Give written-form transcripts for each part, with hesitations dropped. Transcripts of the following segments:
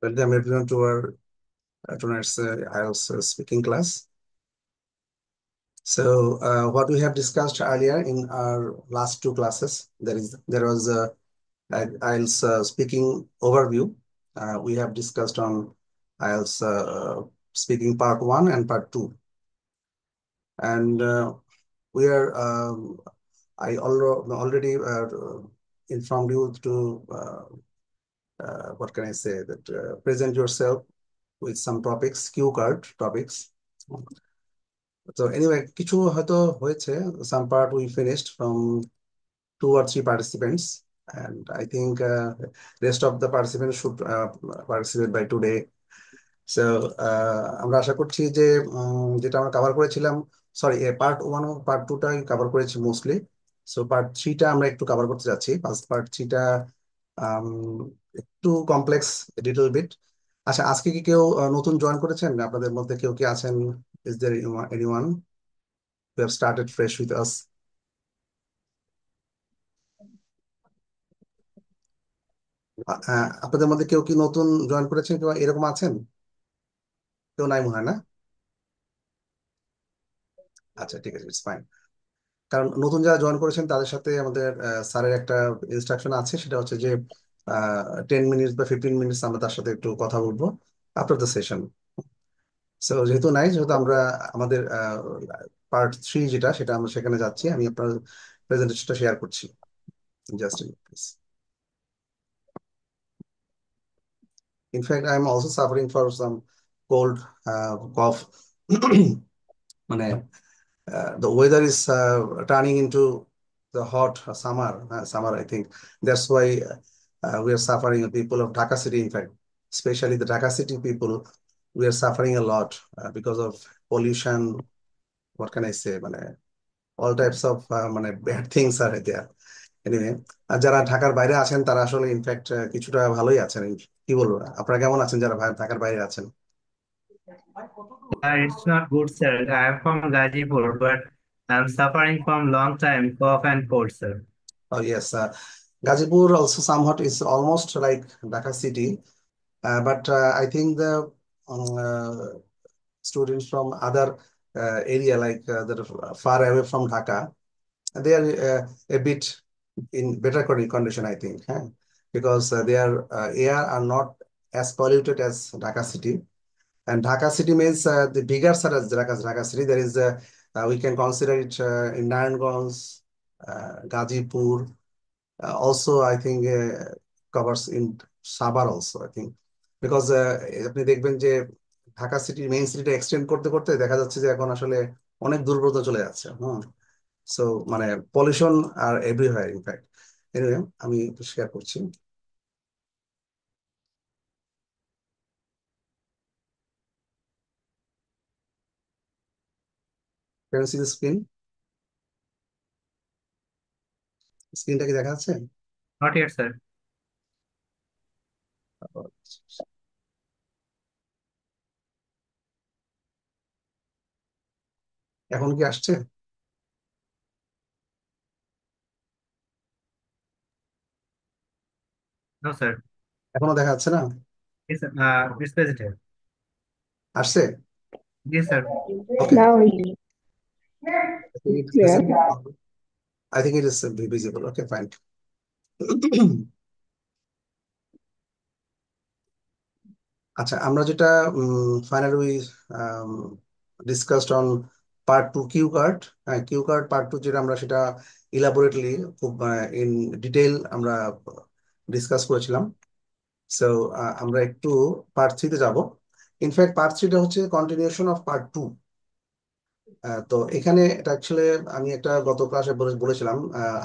Welcome everyone to our tonight's IELTS speaking class. So, what we have discussed earlier in our last two classes, there was a IELTS speaking overview. We have discussed on IELTS speaking part one and part two, and we are. I already informed you to what can I say that present yourself with some topics, cue card topics. So anyway, কিছু হয়তো হয়েছে. Some part we finished from 2 or 3 participants, and I think rest of the participants should participate by today. So আমরা আশা করছি যে যেটা আমরা cover করেছিলাম, sorry part one ও part টুটাই cover করেছি মোস্টলি. সো পার্ট থ্রিটা আমরা একটু কভার করতে যাচ্ছি. ফার্স্ট পার্ট থ্রিটা একটু কমপ্লেক্স লিটল বিট. আচ্ছা, আজকে কি কেউ নতুন জয়েন করেছেন? আপনাদের মধ্যে কেউ কি আছেন? Is there anyone who have started fresh with us? আপনাদের মধ্যে কেউ কি নতুন জয়েন করেছেন, কেউ এরকম আছেন? কেউ নাই মনে হয় না? আচ্ছা, ঠিক আছে, ইটস ফাইন. কারণ নতুন যারা জয়েন করেছেন তাদের সাথে আমাদের স্যারের একটা ইনস্ট্রাকশন আছে, সেটা হচ্ছে যে 10 মিনিটস বা 15 মিনিটস আমরা তার সাথে একটু কথা বলবো আফটার দ্য সেশন. সো যেহেতু নাই, যেহেতু আমরা আমাদের পার্ট থ্রি যেটা, সেটা আমরা সেখানে যাচ্ছি. আমি আপনার প্রেজেন্টেশনটা শেয়ার করছি. Just please. In fact I am also suffering for some cold, cough. মানে the weather is turning into the hot summer, I think. That's why we are suffering, people of Dhaka city, in fact, especially the Dhaka city people, we are suffering a lot because of pollution. What can I say? মানে all types of মানে bad things are there. Anyway, আর যারা ঢাকার বাইরে আছেন তারা আসলে in fact কিছুটা ভালোই আছেন. কি বলবো, আপনারা কেমন আছেন যারা ঢাকার বাইরে আছেন? It's not good, sir. I am from Gazipur, but I'm suffering from long time cough and cold, sir. Oh yes, Gazipur also somewhat is almost like Dhaka city. But I think the students from other area, like that are far away from Dhaka, they are a bit in better condition, I think, huh? Because their air are not as polluted as Dhaka city. And Dhaka city means the bigger side as Dhaka city. There is we can consider it in Naranganj, Gazipur. Also, I think covers in Sabar also, I think. Because আপনি দেখবেন যে Dhaka city main সিটিটা extend করতে করতে দেখা যাচ্ছে যে এখন আসলে অনেক দূর পর্যন্ত চলে যাচ্ছে. সো মানে পলিউশন আর এভরিহোয়ার ইনফ্যাক্ট. এনিওয়ে, আমি শেয়ার করছি. Can you see the screen? স্ক্রিনটা কি দেখা যাচ্ছে? Not yet, sir. এখন কি আসছে? No, sir. এখনো দেখা যাচ্ছে না? Yes, sir. It's present here. আসছে? Yes, sir. Okay. Now It is it's clear. visible. I think it is visible. Okay, fine. আচ্ছা, আমরা যেটা finally discussed on part two Q card. হ্যাঁ, কিউ কার্ড পার্ট টু যেটা, আমরা সেটা elaborately খুব in detail আমরা ডিসকাস করেছিলাম. সো আমরা একটু পার্ট থ্রিতে যাব. ইনফ্যাক্ট পার্ট থ্রিটা হচ্ছে কন্টিনিউশন অফ পার্ট টু. তো এখানে এটা অ্যাকচুয়ালি আমি একটা গত ক্লাসে বলেছিলাম,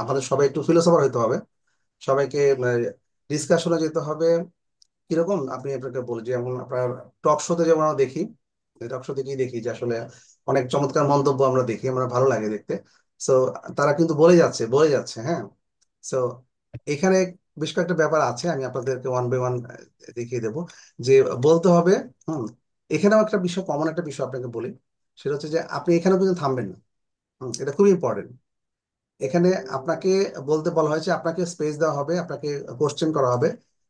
আমাদের সবাই একটু ফিলোসফার হতে হবে, সবাইকে ডিসকাশনে যেতে হবে. কিরকম আপনি আপনাকে বলি, যেমন আপনার টক শোতে যেমন আমরা দেখি, টক শোতে কি দেখি যে আসলে অনেক চমৎকার মন্তব্য আমরা দেখি, আমরা ভালো লাগে দেখতে. সো তারা কিন্তু বলে যাচ্ছে, হ্যাঁ. সো এখানে বেশ কয়েকটা ব্যাপার আছে, আমি আপনাদেরকে ওয়ান বাই ওয়ান দেখিয়ে দেবো যে বলতে হবে. হুম এখানেও একটা বিষয়, কমন একটা বিষয় আপনাকে বলি, সেটা হচ্ছে যে আপনি এখানেও কিন্তু থামবেন না. এটা খুবই ইম্পর্টেন্ট. এখানে আপনাকে বলতে বলা হয়েছে, আপনাকে স্পেস দেওয়া হবে, আপনাকে কোশ্চেন করা হবে,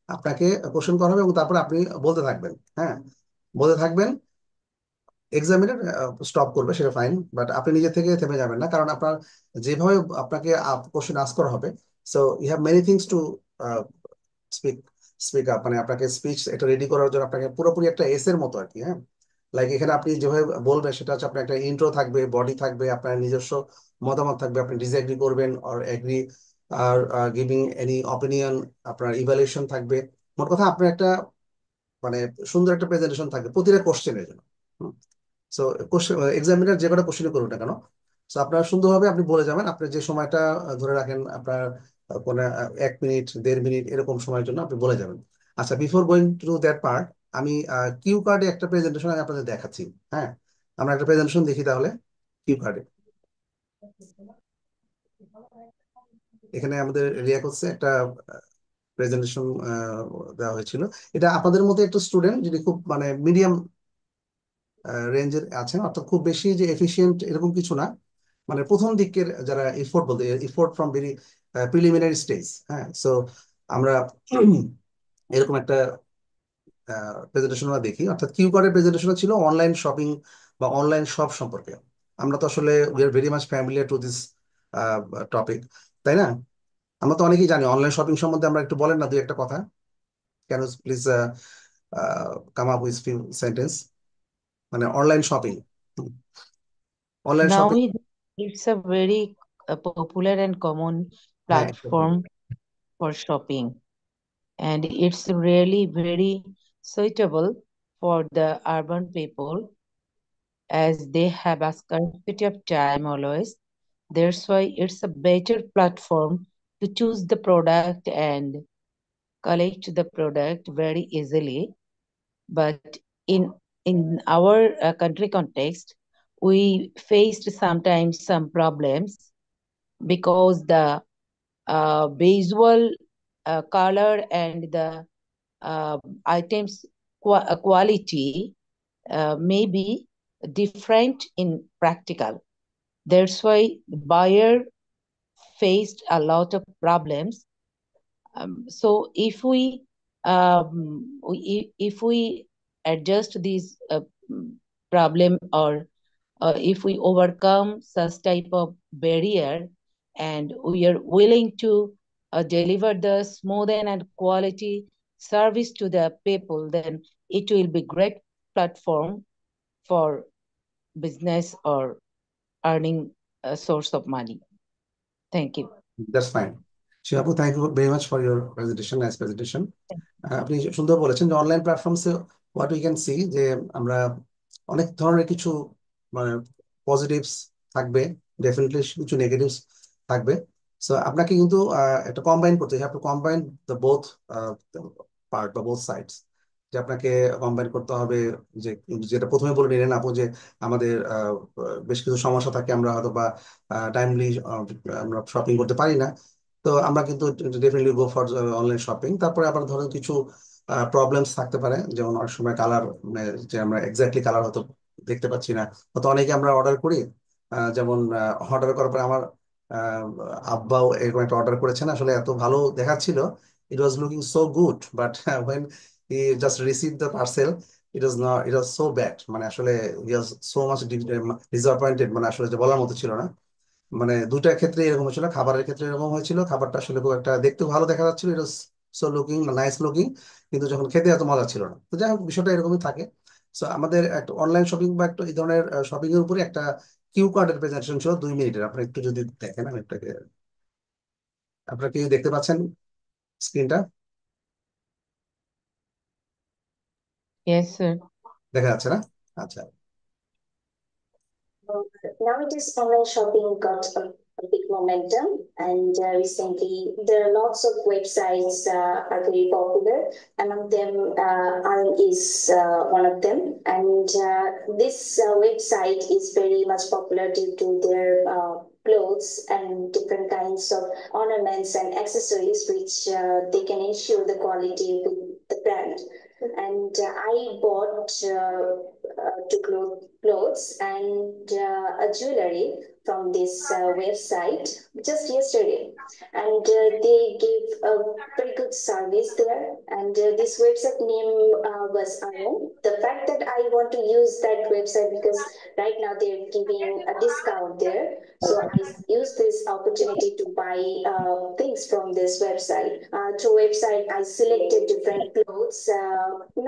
আপনাকে কোশ্চেন করা হবে এবং তারপরে আপনি বলতে থাকবেন। হ্যাঁ, বলতে থাকবেন। এক্সামিনার স্টপ করবে, সেটা ফাইন, বাট আপনি নিজে থেকে থেমে যাবেন না, কারণ আপনার যেভাবে আপনাকে কোশ্চেন আস্ক করা হবে, so you have many things to speak speak up, মানে আপনাকে স্পিচ এটা রেডি করার জন্য আপনাকে পুরোপুরি একটা এস এর মতো আর কি। হ্যাঁ, লাইক এখানে আপনি যেভাবে বলবেন সেটা হচ্ছে আপনার একটা ইন্ট্রো থাকবে, বডি থাকবে, আপনার নিজস্ব মতামত থাকবে, আপনি ডিসএগ্রি করবেন অর এগ্রি, আর গিভিং এনি অপিনিয়ন, আপনার ইভালুয়েশন থাকবে। মোট কথা আপনার একটা মানে সুন্দর একটা প্রেজেন্টেশন থাকবে প্রতিটা কোশ্চেনের জন্য। সো কোশ্চেন এক্সামিনার যে কটা কোশ্চেন করুন না কেন, সো আপনার সুন্দরভাবে আপনি বলে যাবেন। আপনি যে সময়টা ধরে রাখেন আপনার কোনো 1 মিনিট 1.5 মিনিট এরকম সময়ের জন্য আপনি বলে যাবেন। আচ্ছা, before going to that part, আমি কিউ কার্ডে একটা প্রেজেন্টেশন আমি আপনাদের দেখাচ্ছি। হ্যাঁ, আমরা একটা প্রেজেন্টেশন দেখি তাহলে কিউ কার্ডে। এখানে আমাদের রিয়া করছে একটা প্রেজেন্টেশন দেওয়া হয়েছিল। এটা আপনাদের মতো একটা স্টুডেন্ট যিনি খুব মানে মিডিয়াম রেঞ্জের আছেন, অর্থাৎ খুব বেশি যে এফিশিয়েন্ট এরকম কিছু না, মানে প্রথম দিকের যারা এফোর্ট বলতে effort from very preliminary stage. হ্যাঁ, সো আমরা এরকম একটা প্রেজেন্টেশন আমরা দেখি, অর্থাৎ কিউ কার্ডের প্রেজেন্টেশন ছিল অনলাইন শপিং বা অনলাইন শপ সম্পর্কে। আমরা তো আসলে we are very much familiar to this topic, তাই না? আমরা তো অনেকেই জানি অনলাইন শপিং সম্বন্ধে। আমরা একটু বলেন না দুই একটা কথা, can you please come up with few sentence, মানে online shopping, online Now shopping. it's a very popular and common হ্যাঁ, exactly. platform for shopping, and it's really very suitable for the urban people as they have a scarcity of time always. That's why it's a better platform to choose the product and collect the product very easily. But in in our country context, we faced sometimes some problems because the visual color and the uh, items quality may be different in practical. That's why the buyer faced a lot of problems. So if we adjust this problem, or if we overcome such type of barrier, and we are willing to deliver the smooth and quality service to the people, then it will be great platform for business or earning a source of money. Thank you. That's fine. শিবাপু, thank you very much for your presentation, nice presentation. আপনি সুন্দর বলেছেন যে online প্ল্যাটফর্মসে what we can see, যে আমরা অনেক ধরনের কিছু মানে পজিটিভস থাকবে, ডেফিনেটলি কিছু নেগেটিভস থাকবে। সো আপনাকে কিন্তু একটা কম্বাইন করতে হবে, কম্বাইন দ্য বোথ পার্ট বা বোথ সাইডস, যে আপনাকে কম্বাইন করতে হবে। যে যেটা প্রথমে বলে নিলেন আপু, যে আমাদের বেশ কিছু সমস্যা থাকে, আমরা হয়তো বা টাইমলি আমরা শপিং করতে পারি না, তো আমরা কিন্তু definitely go for online shopping. তারপরে আবার ধরেন কিছু প্রবলেমস থাকতে পারে, যেমন অনেক সময় কালার, যে আমরা এক্স্যাক্টলি কালার হয়তো দেখতে পাচ্ছি না, হয়তো অনেকে আমরা অর্ডার করি, যেমন অর্ডার করার পরে আমার আহ, আব্বাও এরকম একটা অর্ডার করেছেন, আসলে এত ভালো দেখাচ্ছিল, it was looking so good, but when he just received the parcel, it was so bad, মানে আসলে he was so much disappointed, মানে আসলে যে বলার মতো ছিল না। মানে দুইটা ক্ষেত্রে এরকম হয়েছিল, খাবারের ক্ষেত্রে এরকম হয়েছিল, খাবারটা আসলে খুব একটা দেখতে ভালো দেখা যাচ্ছিল, এটা সো লুকিং নাইস লুকিং, কিন্তু যখন খেতে এত মজা ছিল না। তো যাই হোক, বিষয়টা এরকমই থাকে। সো আমাদের একটা অনলাইন শপিং বা একটা এই ধরনের শপিং এর উপরে একটা কিউ কার্ডের প্রেজেন্টেশন ছিল 2 মিনিটের। আপনি একটু যদি দেখেন, আমি আপনাকে, আপনারা কি দেখতে পাচ্ছেন স্ক্রিনটা? Yes, sir. দেখা যাচ্ছে না? আচ্ছা। Nowadays, online shopping got a big momentum, and recently there are lots of websites are very popular. Among them, ARM is one of them, and this website is very much popular due to their clothes and different kinds of ornaments and accessories, which they can ensure the quality with the brand. And I bought two clothes and a jewelry from this website just yesterday, and they gave a very good service there. And this website name was Ayon. The fact that I want to use that website because right now they're giving a discount there, so I use this opportunity to buy things from this website. Through website, I selected different clothes.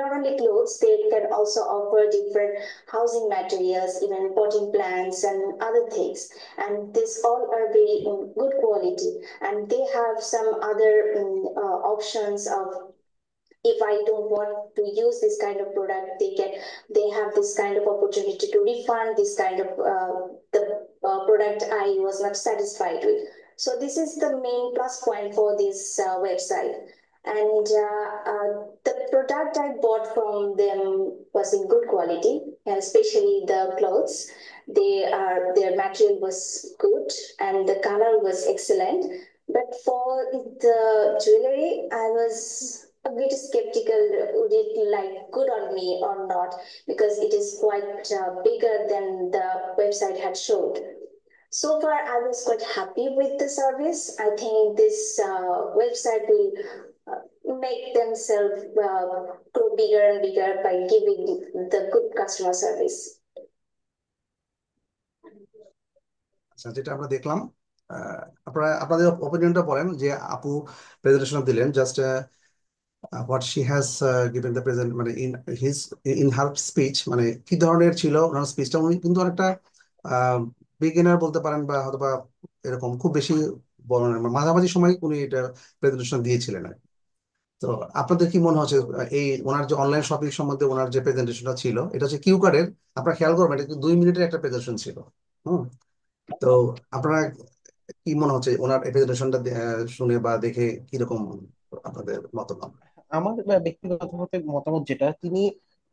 Not only clothes, they can also offer different housing materials, even potting plants and other things. And these all are very good quality. And they have some other options of, if I don't want to use this kind of product, they have this kind of opportunity to refund this kind of the product I was not satisfied with. So this is the main plus point for this website. And the product I bought from them was in good quality, especially the clothes. Their material was good and the color was excellent. But for the jewelry, I was a bit skeptical, would it like good on me or not, because it is quite bigger than the website had showed. So far, I was quite happy with the service. I think this website will make themselves grow bigger and bigger by giving the good customer service. আচ্ছা, যেটা আমরা দেখলাম, আপনারা আপনাদের ওপিনিয়নটা বলেন যে আপু presentation দিলেন, just what she has given the present, মানে in her speech, মানে কি ধরনের ছিল ওনার স্পিচটা। উনি কিন্তু অনেকটা বিগিনার বলতে পারেন, বা হয়তো বা এরকম খুব বেশি বড় না, মাঝামাঝি সময় উনি এটা প্রেজেন্টেশন দিয়েছিলেন আর কি। তো আপনাদের কি মনে হচ্ছে এই ওনার যে অনলাইন শপিং সম্বন্ধে ওনার যে প্রেজেন্টেশনটা ছিল, এটা হচ্ছে কিউ কার্ডের, আপনারা খেয়াল করবেন এটা কিন্তু 2 মিনিটের একটা প্রেজেন্টেশন ছিল। হুম। তো আপনারা কি মনে হচ্ছে ওনার প্রেজেন্টেশনটা শুনে বা দেখে কিরকম আপনাদের মতামত? আমার ব্যক্তিগত মতামত যেটা, তিনি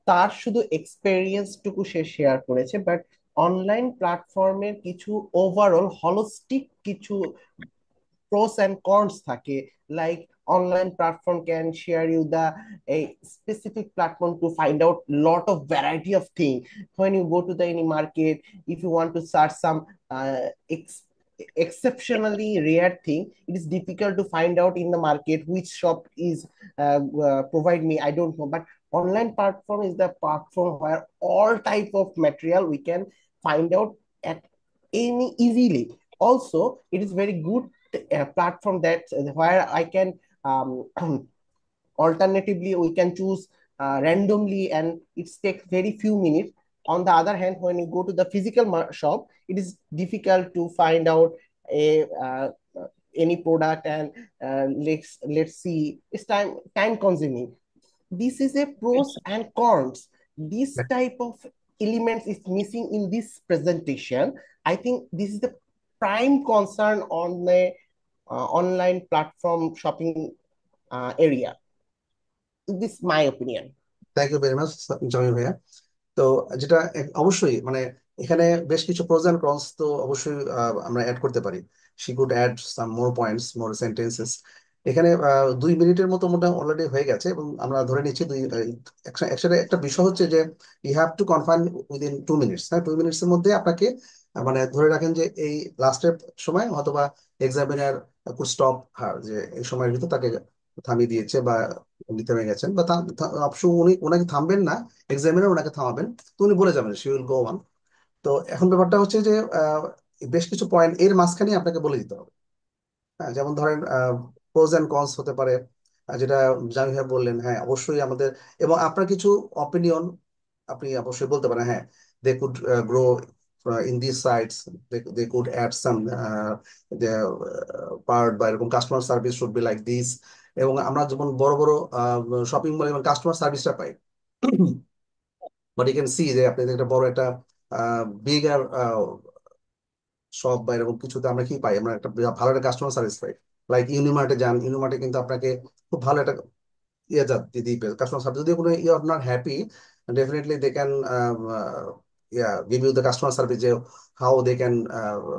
তার শুধু এক্সপেরিয়েন্স টুকু সে শেয়ার করেছে, বাট অনলাইন প্ল্যাটফর্মের কিছু ওভারঅল হলিস্টিক কিছু pros and cons থাকে, like online platform can share you the a specific platform to find out lot of variety of thing. When you go to the any market, if you want to search some exceptionally rare thing, it is difficult to find out in the market which shop is provide me, I don't know. But online platform is the platform where all type of material we can find out at any easily. Also, it is very good platform that where I can alternatively we can choose randomly, and it takes very few minutes. On the other hand, when you go to the physical shop, it is difficult to find out a any product, and let's see, it's time consuming. This is a pros and cons. This type of elements is missing in this presentation. I think this is the prime concern on the online platform shopping area. This is my opinion. Thank you very much জমি ভাইয়া। তো যেটা অবশ্যই মানে এখানে বেশ কিছু pros and cons তো অবশ্যই আমরা অ্যাড করতে পারি। She could add some more points, more sentences. এখানে 2 মিনিটের মতো মোটামুটি অলরেডি হয়ে গেছে, এবং আমরা ধরে নিচ্ছি একসাথে একটা বিষয় হচ্ছে যে you have to confine within 2 minutes. হ্যাঁ, 2 মিনিটসের মধ্যে আপনাকে মানে ধরে রাখেন যে এই লাস্টের সময় অথবা এক্সামিনার কুড স্টপ হার, যে এই সময়ের ভিতর তাকে থামিয়ে দিয়েছে বা উনি থেমে গেছেন, বা অবশ্য উনি ওনাকে থামবেন না, এক্সামিনার ওনাকে থামাবেন, তো উনি বলে যাবেন শি উইল গো অন। তো এখন ব্যাপারটা হচ্ছে যে বেশ কিছু পয়েন্ট এর মাঝখানে আপনাকে বলে দিতে হবে। হ্যাঁ, যেমন ধরেন প্রোজ এন্ড কনস হতে পারে, যেটা জামি ভাই বললেন। হ্যাঁ, অবশ্যই আমাদের এবং আপনার কিছু অপিনিয়ন আপনি অবশ্যই বলতে পারেন। হ্যাঁ, they could grow in this sites, they could add some part, বা এরকম customer service should be like this. এবং আমরা যেমন বড় বড় শপিং মলে কাস্টমার সার্ভিসটা পাই, বাট ইউ ক্যান সি যে আপনি একটা বড় একটা বিগার শপ বা এরকম কিছুতে আমরা কি পাই, আমরা একটা ভালো একটা কাস্টমার সার্ভিস পাই। লাইক ইউনিমার্টে যান, ইউনিমার্টে কিন্তু আপনাকে খুব ভালো একটা ইয়ে দিবে কাস্টমার সার্ভিস। যদি কোনো you are not happy, definitely they can yeah, give you the customer service, how they can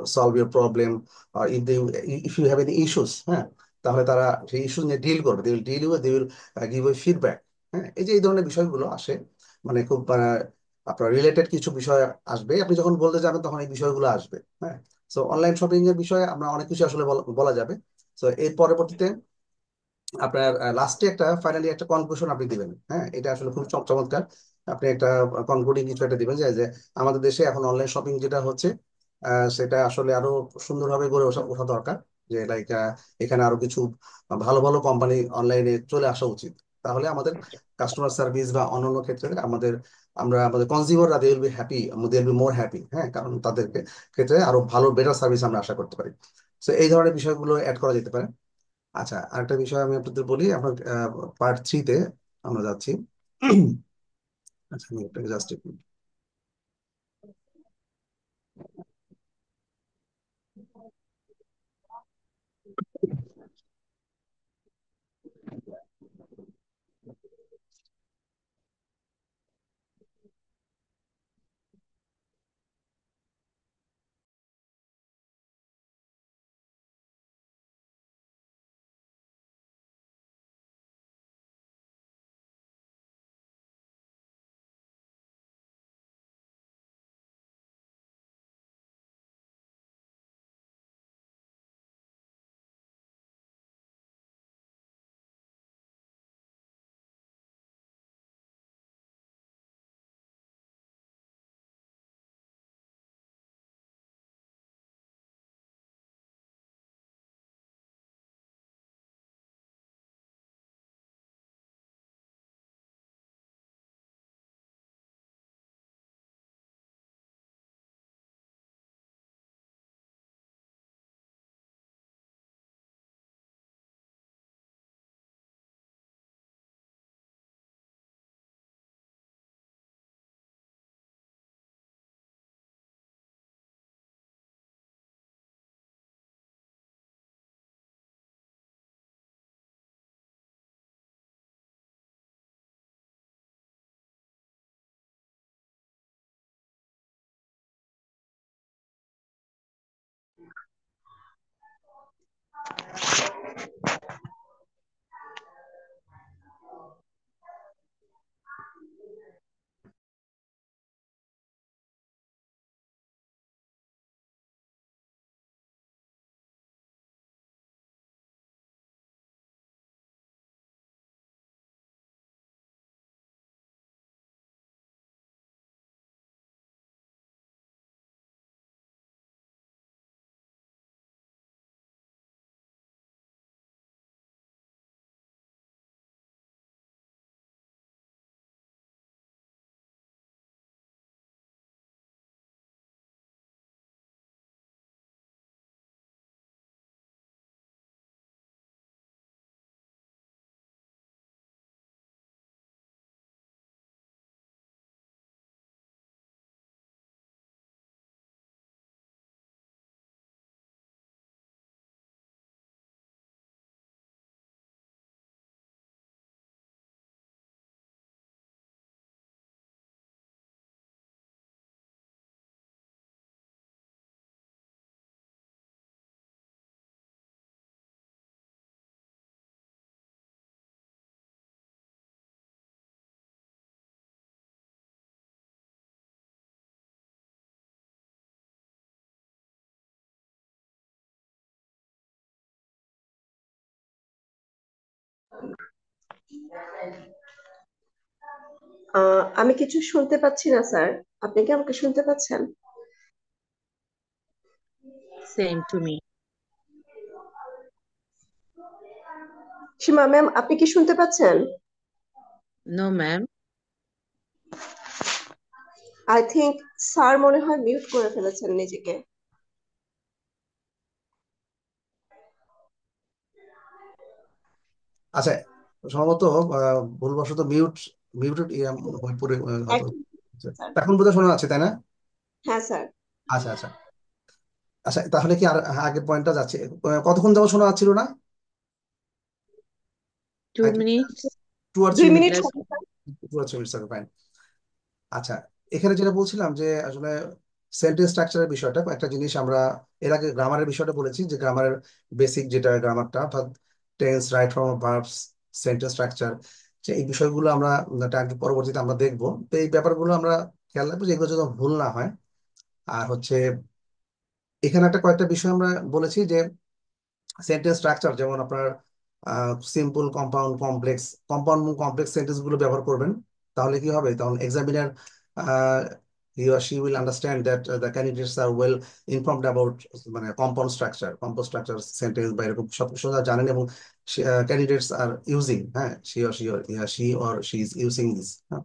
solve your problem, or if you have any issues, হ্যাঁ, তাহলে তারা সেই ইস্যু নিয়ে ডিল করবে, they will deal with, they will give you feedback। হ্যাঁ, এই যে এই ধরনের বিষয়গুলো আসে, মানে খুব আপনার রিলেটেড কিছু বিষয় আসবে, আপনি যখন বলতে যাবেন তখন এই বিষয়গুলো আসবে। হ্যাঁ, সো অনলাইন শপিং এর বিষয়ে আমরা অনেক কিছু আসলে বলা যাবে। তো এর পরবর্তীতে আপনার লাস্টে ফাইনালি একটা কনক্লুশন আপনি দিবেন। হ্যাঁ, এটা আসলে খুব চমৎকার। আপনি একটা কনক্লুডিং কিছু একটা দিবেন যে যে আমাদের দেশে এখন অনলাইন শপিং যেটা হচ্ছে সেটা আসলে আরো সুন্দরভাবে গড়ে ওঠা ওঠা দরকার। যে লাইক এখানে আরো কিছু ভালো ভালো কোম্পানি অনলাইনে চলে আসা উচিত। তাহলে আমাদের কাস্টমার সার্ভিস বা অন্যান্য ক্ষেত্রে আমাদের কনজিউমাররা they will be happy, they will be more happy. হ্যাঁ, কারণ তাদেরকে ক্ষেত্রে আরো ভালো বেটার সার্ভিস আমরা আশা করতে পারি। তো এই ধরনের বিষয়গুলো অ্যাড করা যেতে পারে। আচ্ছা, আরেকটা বিষয় আমি আপনাদের বলি। আপনার পার্ট 3-তে আমরা যাচ্ছি। আচ্ছা, আমি আপনাকে জাস্ট আমি কিছু শুনতে পাচ্ছি না স্যার। আপনি কি আমাকে শুনতে পাচ্ছেন? Same to me. Seema ma'am, আপনি কি শুনতে পাচ্ছেন? No, ma'am. I think sir মনে হয় মিউট করে ফেলেছেন নিজেকে। আচ্ছা, সম্ভবত ভুলবশত মিউটেড হয়ে পড়ে হয়তো। একদম আচ্ছা, স্যার। এখন বোধহয় শোনা যাচ্ছে, তাই না? হ্যাঁ স্যার। আচ্ছা আচ্ছা আচ্ছা, তাহলে কি আর আগের পয়েন্টটা যাচ্ছে? কতক্ষণ যাবো শোনা যাচ্ছিল না? 2 minutes. 2 minute Less. হবে স্যার। 2 or 3 minute fine. আচ্ছা, এখানে যেটা বলছিলাম যে আসলে সেন্টেন্স স্ট্রাকচারের বিষয়টা, একটা জিনিস আমরা এর আগে গ্রামারের বিষয়টা বলেছি, যে গ্রামারের বেসিক যেটা গ্রামারটা, অর্থাৎ tense, right form of verbs, sentence structure, যে এই বিষয়গুলো আমরা পরবর্তীতে আমরা দেখবো। তো এই ব্যাপারগুলো আমরা খেয়াল রাখবো যে এগুলো যেন ভুল না হয়। আর হচ্ছে এখানে একটা কয়েকটা বিষয় আমরা বলেছি যে সেন্টেন্স স্ট্রাকচার, যেমন আপনার সিম্পল, কম্পাউন্ড, কমপ্লেক্স সেন্টেন্স গুলো ব্যবহার করবেন। তাহলে কি হবে, তখন examiner he or she will understand that the candidates are well informed about মানে কম্পাউন্ড স্ট্রাকচার সেন্টেন্স বা এরকম সব কিছু তারা জানেন, এবং ক্যান্ডিডেটস আর ইউজিং, হ্যাঁ, she is using this, হ্যাঁ।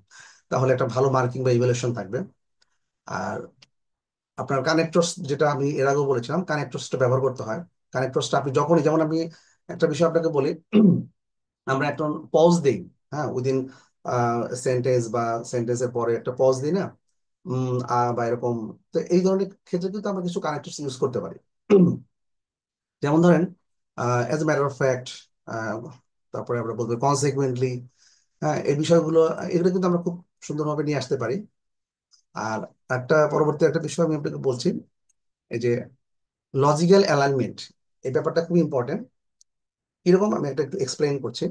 তাহলে একটা ভালো মার্কিং বা ইভ্যালুয়েশন থাকবে। আর আপনার কানেক্টরস, যেটা আমি এর আগেও বলেছিলাম, কানেক্টরসটা ব্যবহার করতে হয়। কানেক্টরসটা আপনি যখনই, যেমন আমি একটা বিষয় আপনাকে বলি, আমরা একটা পজ দিই, হ্যাঁ, উইদিন সেন্টেন্স বা সেন্টেন্সের পরে একটা পজ দিই না, বা এরকম। তো এই ধরনের ক্ষেত্রে কিন্তু আমরা কিছু কানেক্টরস ইউজ করতে পারি। যেমন ধরেন as a matter of fact, তারপরে আমরা বলবো কনসিকুয়েন্টলি, হ্যাঁ, এই বিষয়গুলো, এগুলো কিন্তু আমরা খুব সুন্দরভাবে নিয়ে আসতে পারি। আর পরবর্তী একটা বিষয় আমি আপনাকে বলছি, এই যে লজিক্যাল অ্যালাইনমেন্ট, এই ব্যাপারটা খুব ইম্পর্টেন্ট। এরকম আমি একটু এক্সপ্লেইন করছি।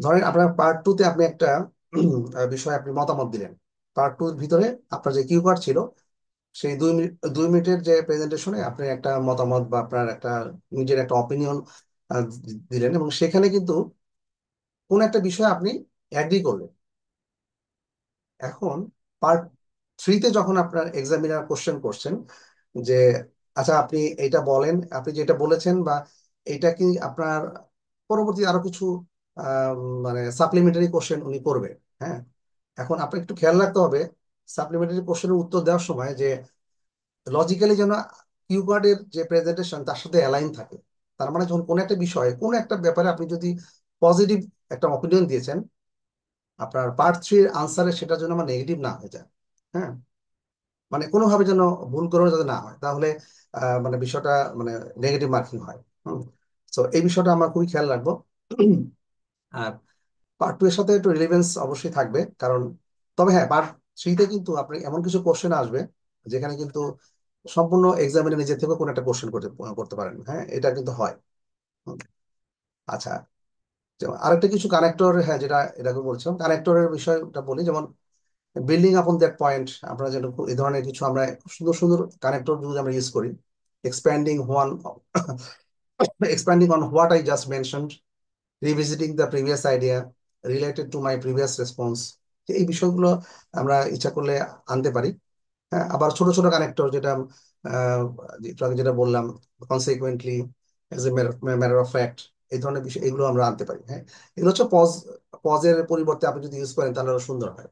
ধরেন আপনার পার্ট টু তে আপনি একটা বিষয়ে আপনি মতামত দিলেন। পার্ট টুর ভিতরে আপনার যে কিউ কার্ড ছিল, সেই 2 মিনিটের যে প্রেজেন্টেশনে আপনি একটা মতামত বা আপনার একটা নিজের একটা অপিনিয়ন দিলেন, এবং সেখানে কিন্তু কোন একটা বিষয়ে আপনি অ্যাগ্রি করলেন। এখন পার্ট থ্রিতে যখন আপনার এক্সামিনার কোশ্চেন করছেন যে আচ্ছা আপনি এটা বলেন, আপনি যেটা বলেছেন বা এটা কি আপনার পরবর্তী আরো কিছু মানে সাপ্লিমেন্টারি কোশ্চেন উনি করবে, হ্যাঁ। এখন আপনাকে একটু খেয়াল রাখতে হবে সাপ্লিমেন্টারি কোশ্চেনের উত্তর দেওয়ার সময় যে লজিক্যালি যেন কিউকার্ডের যে প্রেজেন্টেশন তার সাথে অ্যালাইন থাকে। তার মানে যখন কোনো একটা বিষয়ে, কোনো একটা ব্যাপারে আপনি যদি পজিটিভ একটা অপিনিয়ন দিয়েছেন, আপনার পার্ট থ্রির আনসারে সেটার জন্য আমার নেগেটিভ না হয়ে যায়, হ্যাঁ। মানে কোনোভাবে যেন ভুল করেও যাতে না হয়, তাহলে মানে বিষয়টা মানে নেগেটিভ মার্কিং হয়। তো এই বিষয়টা আমরা খুবই খেয়াল রাখবো। আর পার্ট টু এর সাথে একটু রিলেভেন্স অবশ্যই থাকবে, কারণ তবে হ্যাঁ, পার্ট থ্রিতে কিন্তু আপনি এমন কিছু কোশ্চেন আসবে যেখানে কিন্তু সম্পূর্ণ এক্সামিনে নিজে থেকে কোনো একটা কোশ্চেন করতে পারেন, হ্যাঁ, এটা কিন্তু হয়। হুম। আচ্ছা, যেমন আরেকটা কিছু কানেক্টর, হ্যাঁ, যেটা এটাকে বলছিলাম, কানেক্টরের বিষয়টা বলি। যেমন বিল্ডিং আপন দ্যাট পয়েন্ট, আমরা যেন এই ধরনের কিছু আমরা সুন্দর সুন্দর কানেক্টর যদি আমরা ইউজ করি, expanding one expanding on what I just mentioned, revisiting the previous idea, related to my previous response, এই বিষয়গুলো আমরা ইচ্ছা করলে আনতে পারি। হ্যাঁ, আবার ছোট ছোট কানেক্টর, যেটা আহ, একটু আগে যেটা বললাম, consequently, as a matter of fact, এই ধরনের বিষয় এগুলো আমরা আনতে পারি, হ্যাঁ। এগুলো হচ্ছে পজের পরিবর্তে আপনি যদি ইউজ করেন তাহলে আরো সুন্দর হয়।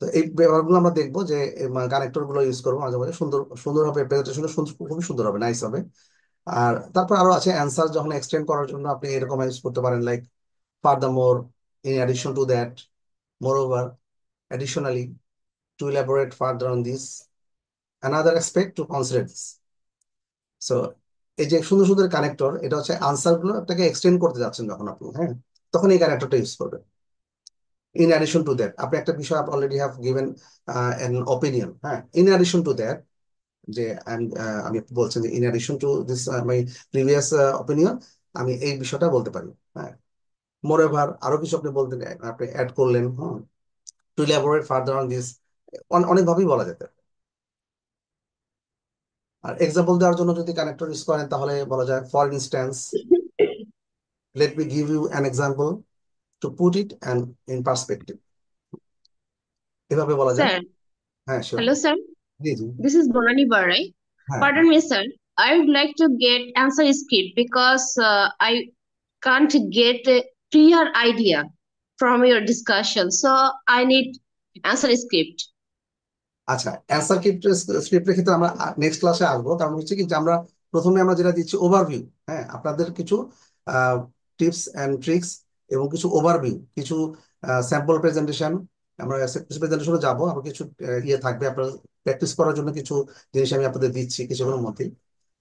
তো এই ব্যবহারগুলো আমরা দেখবো যে কানেক্টর গুলো ইউজ করবো মাঝে মাঝে, সুন্দর হবে, প্রেজেন্টেশন খুবই সুন্দর হবে, নাইস হবে। আর তারপর আরো আছে অ্যান্সার যখন এক্সটেন্ড করার জন্য আপনি এরকম ইউজ করতে পারেন, like furthermore, in addition to that, moreover, additionally, to elaborate further on this, another aspect to consider this. So এই যে সুন্দর সুন্দর কানেক্টর, এটা হচ্ছে আনসার গুলো আপনাকে এক্সটেন্ড করতে যাচ্ছেন যখন আপনি, হ্যাঁ, তখন এই কানেক্টরটা ইউজ করবেন। ইন অ্যাডিশন টু দ্যাট, আপনি একটা বিষয় already have given an opinion, হ্যাঁ, ইন অ্যাডিশন টু দ্যাট, যে আমি বলছেন যে in addition to this my previous opinion, আমি এই বিষয়টা বলতে পারি, হ্যাঁ। মোরএভার, আরো কিছু আপনি বলতে, আপনি অ্যাড করলেন, to elaborate further on this, অনেকভাবেই বলা যেতে পারে। আর এক্সাম্পল দেওয়ার জন্য যদি কানেক্টর ইউজ করেন তাহলে বলা যায়, for instance, let me give you an example to put it and in perspective, এভাবে বলা যায়। Sir, হ্যাঁ, শিওর। hello sir. জি জি। This is Bonani Barai. হ্যাঁ, Pardon me, sir. I would like to get answer script because I can't get a clear idea from your discussion. So I need answer script. আচ্ছা, answer স্ক্রিপ্টের ক্ষেত্রে আমরা next ক্লাসে আসবো। কারণ হচ্ছে কি যে আমরা প্রথমে আমরা যেটা দিচ্ছি ওভারভিউ, হ্যাঁ, আপনাদের কিছু টিপস অ্যান্ড ট্রিক্স এবং কিছু ওভারভিউ, কিছু স্যাম্পল প্রেজেন্টেশন, আমরা কিছু প্রেজেন্টেশনে যাবো, আবার কিছু ইয়ে থাকবে আপনার প্র্যাকটিস করার জন্য কিছু জিনিস আমি আপনাদের দিচ্ছি কিছুক্ষণের মধ্যেই।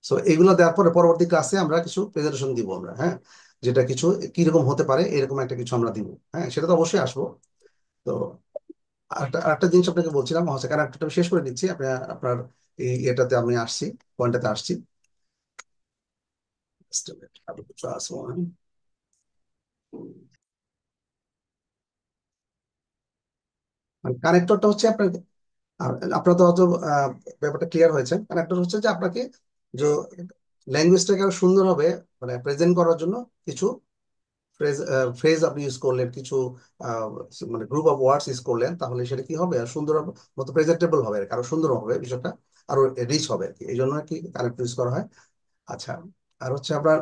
সো এগুলো দেওয়ার পরে পরবর্তী ক্লাসে আমরা কিছু প্রেজেন্টেশন দিব আমরা, হ্যাঁ, যেটা কিছু কিরকম হতে পারে এরকম একটা কিছু আমরা দিব, হ্যাঁ, সেটা তো অবশ্যই আসবো। তো আরেকটা জিনিস আপনাকে বলছিলাম হচ্ছে, কারণ একটা শেষ করে দিচ্ছি, আপনি আপনার এই এটাতে আমি আসছি, পয়েন্টটাতে আসছি। Just a minute, I will try one. কানেক্টরটা হচ্ছে আপনার আর আপনার তো হয়তো ব্যাপারটা ক্লিয়ার হয়েছে, কারণ একটা হচ্ছে যে আপনাকে যে ল্যাঙ্গুয়েজটাকে আরো সুন্দর হবে মানে প্রেজেন্ট করার জন্য কিছু ফ্রেজ ফ্রেজ আপনি ইউজ করলেন, কিছু আহ, মানে গ্রুপ অফ ওয়ার্ডস ইউজ করলেন, তাহলে সেটা কি হবে আর সুন্দর মতো প্রেজেন্টেবল হবে আর কি, আরো সুন্দর হবে বিষয়টা, আরো রিচ হবে আর কি, এই জন্য আর কি কানেক্ট ইউজ করা হয়। আচ্ছা, আর হচ্ছে আপনার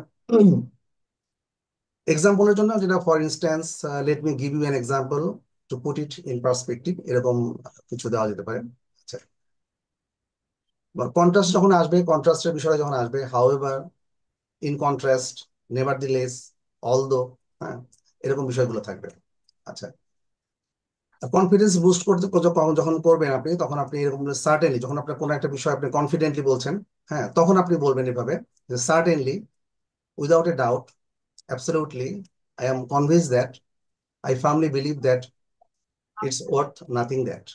এক্সাম্পলের জন্য যেটা for instance, let me give you an example to put it in perspective, এরকম কিছু দেওয়া যেতে পারে। আচ্ছা, কন্ট্রাস্ট যখন আসবে, কন্ট্রাস্টের বিষয়টা যখন আসবে, হাউএভার, ইন কন্ট্রাস্ট, নেভারদিলেস, অলদো, হ্যাঁ, এরকম বিষয়গুলো থাকবে। আচ্ছা, কনফিডেন্স বুস্ট করতে যখন যখন করবেন আপনি, তখন আপনি এরকম সার্টেনলি, যখন আপনার কোনো একটা বিষয় আপনি কনফিডেন্টলি বলছেন, হ্যাঁ, তখন আপনি বলবেন এভাবে যে certainly, without a doubt, absolutely, I am convince that, I firmly believe that it's worth nothing that.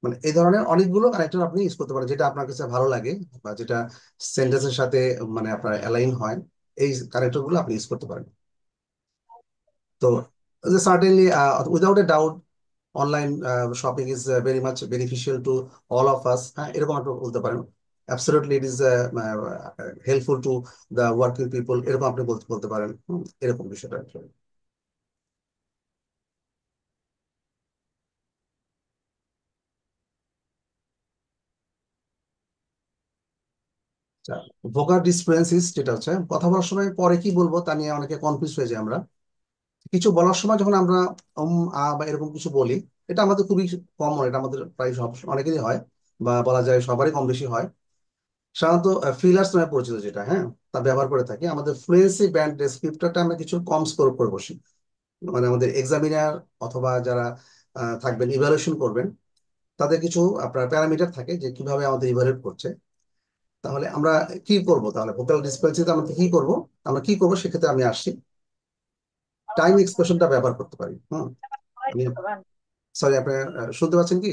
মানে এই ধরনের অনেকগুলো কানেক্টর আপনি ইউজ করতে পারেন, যেটা আপনার কাছে ভালো লাগে বা যেটা সেন্টেন্সের সাথে মানে আপনার অ্যালাইন হয়, এই কানেক্টর গুলো আপনি ইউজ করতে পারেন। তো certainly, without a doubt, online shopping is very much beneficial to all of us, হ্যাঁ, এরকম আপনি বলতে পারেন। Absolutely it is helpful to the working people, এরকম আপনি বলতে বলতে পারেন। এরকম বিষয়টা আসলে। ভোকাল ডিসফ্লুয়েন্সিস, যেটা হচ্ছে কথা বলার সময় পরে কি বলবো তা নিয়ে অনেকে কনফিউজ হয়ে যায়। আমরা কিছু বলার সময় যখন আমরা বা এরকম কিছু বলি, এটা আমাদের খুবই কমন, এটা আমাদের প্রায় সব অনেকেরই হয়, বা বলা যায় সবারই কম বেশি হয়। সাধারণত ফিলার্স নামে পরিচিত যেটা, হ্যাঁ, তা ব্যবহার করে থাকি। আমাদের ফ্লুয়েন্সি ব্যান্ড ডেসক্রিপ্টরটা আমরা কিছু কম স্কোর করে বসি, মানে আমাদের এক্সামিনার অথবা যারা থাকবেন ইভ্যালুয়েশন করবেন, তাদের কিছু আপনার প্যারামিটার থাকে যে কিভাবে আমাদের ইভ্যালুয়েট করছে। তাহলে আমরা কি করব, তাহলে ভোকাল ডিসপ্লেসিতে আমরা কি করব, আমরা কি করব সেক্ষেত্রে আমি আসছি, টাইম এক্সপ্রেশনটা ব্যবহার করতে পারি। আমি, সরি, আপনি শুনতে পাচ্ছেন কি?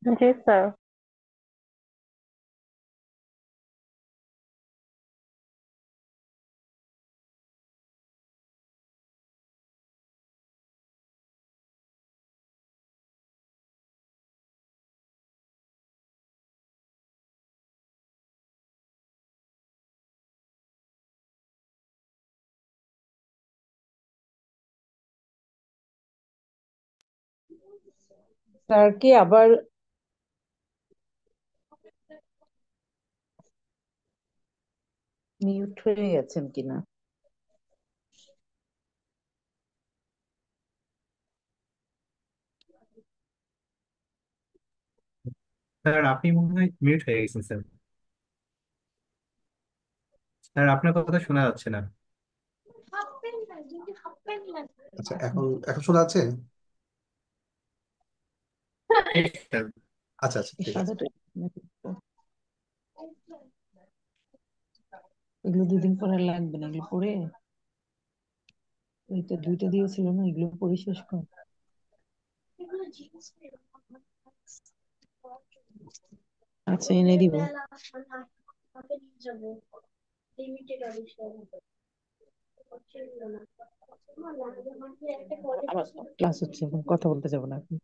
জি স্যার। স্যার কি আবার মিউট হয়ে গেছেন কিনা? স্যার আপনি মনে হয় মিউট হয়ে গেছেন স্যার। স্যার আপনার কথা শোনা যাচ্ছে না। আচ্ছা, এখন এখন শোনা যাচ্ছে? স্যার, আচ্ছা আচ্ছা, এই ঠিক আছে। সাদাটা নাকি? এগুলো 2 দিন পরে লাগবে না, এগুলো পরে ওইটা 2টা দিয়েছিল না, এগুলো পরে শেষ কর। আচ্ছা, এনে দিব। আমার ক্লাস হচ্ছে, এখন কথা বলতে যাবো না এখন।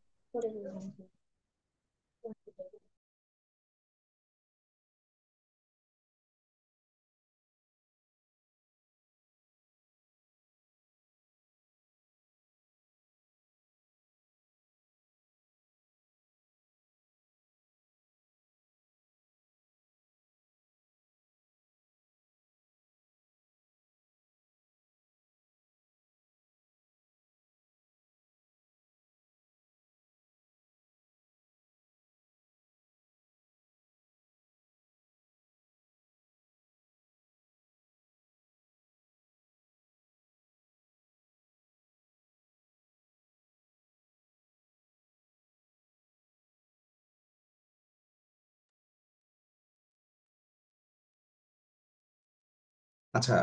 আচ্ছা,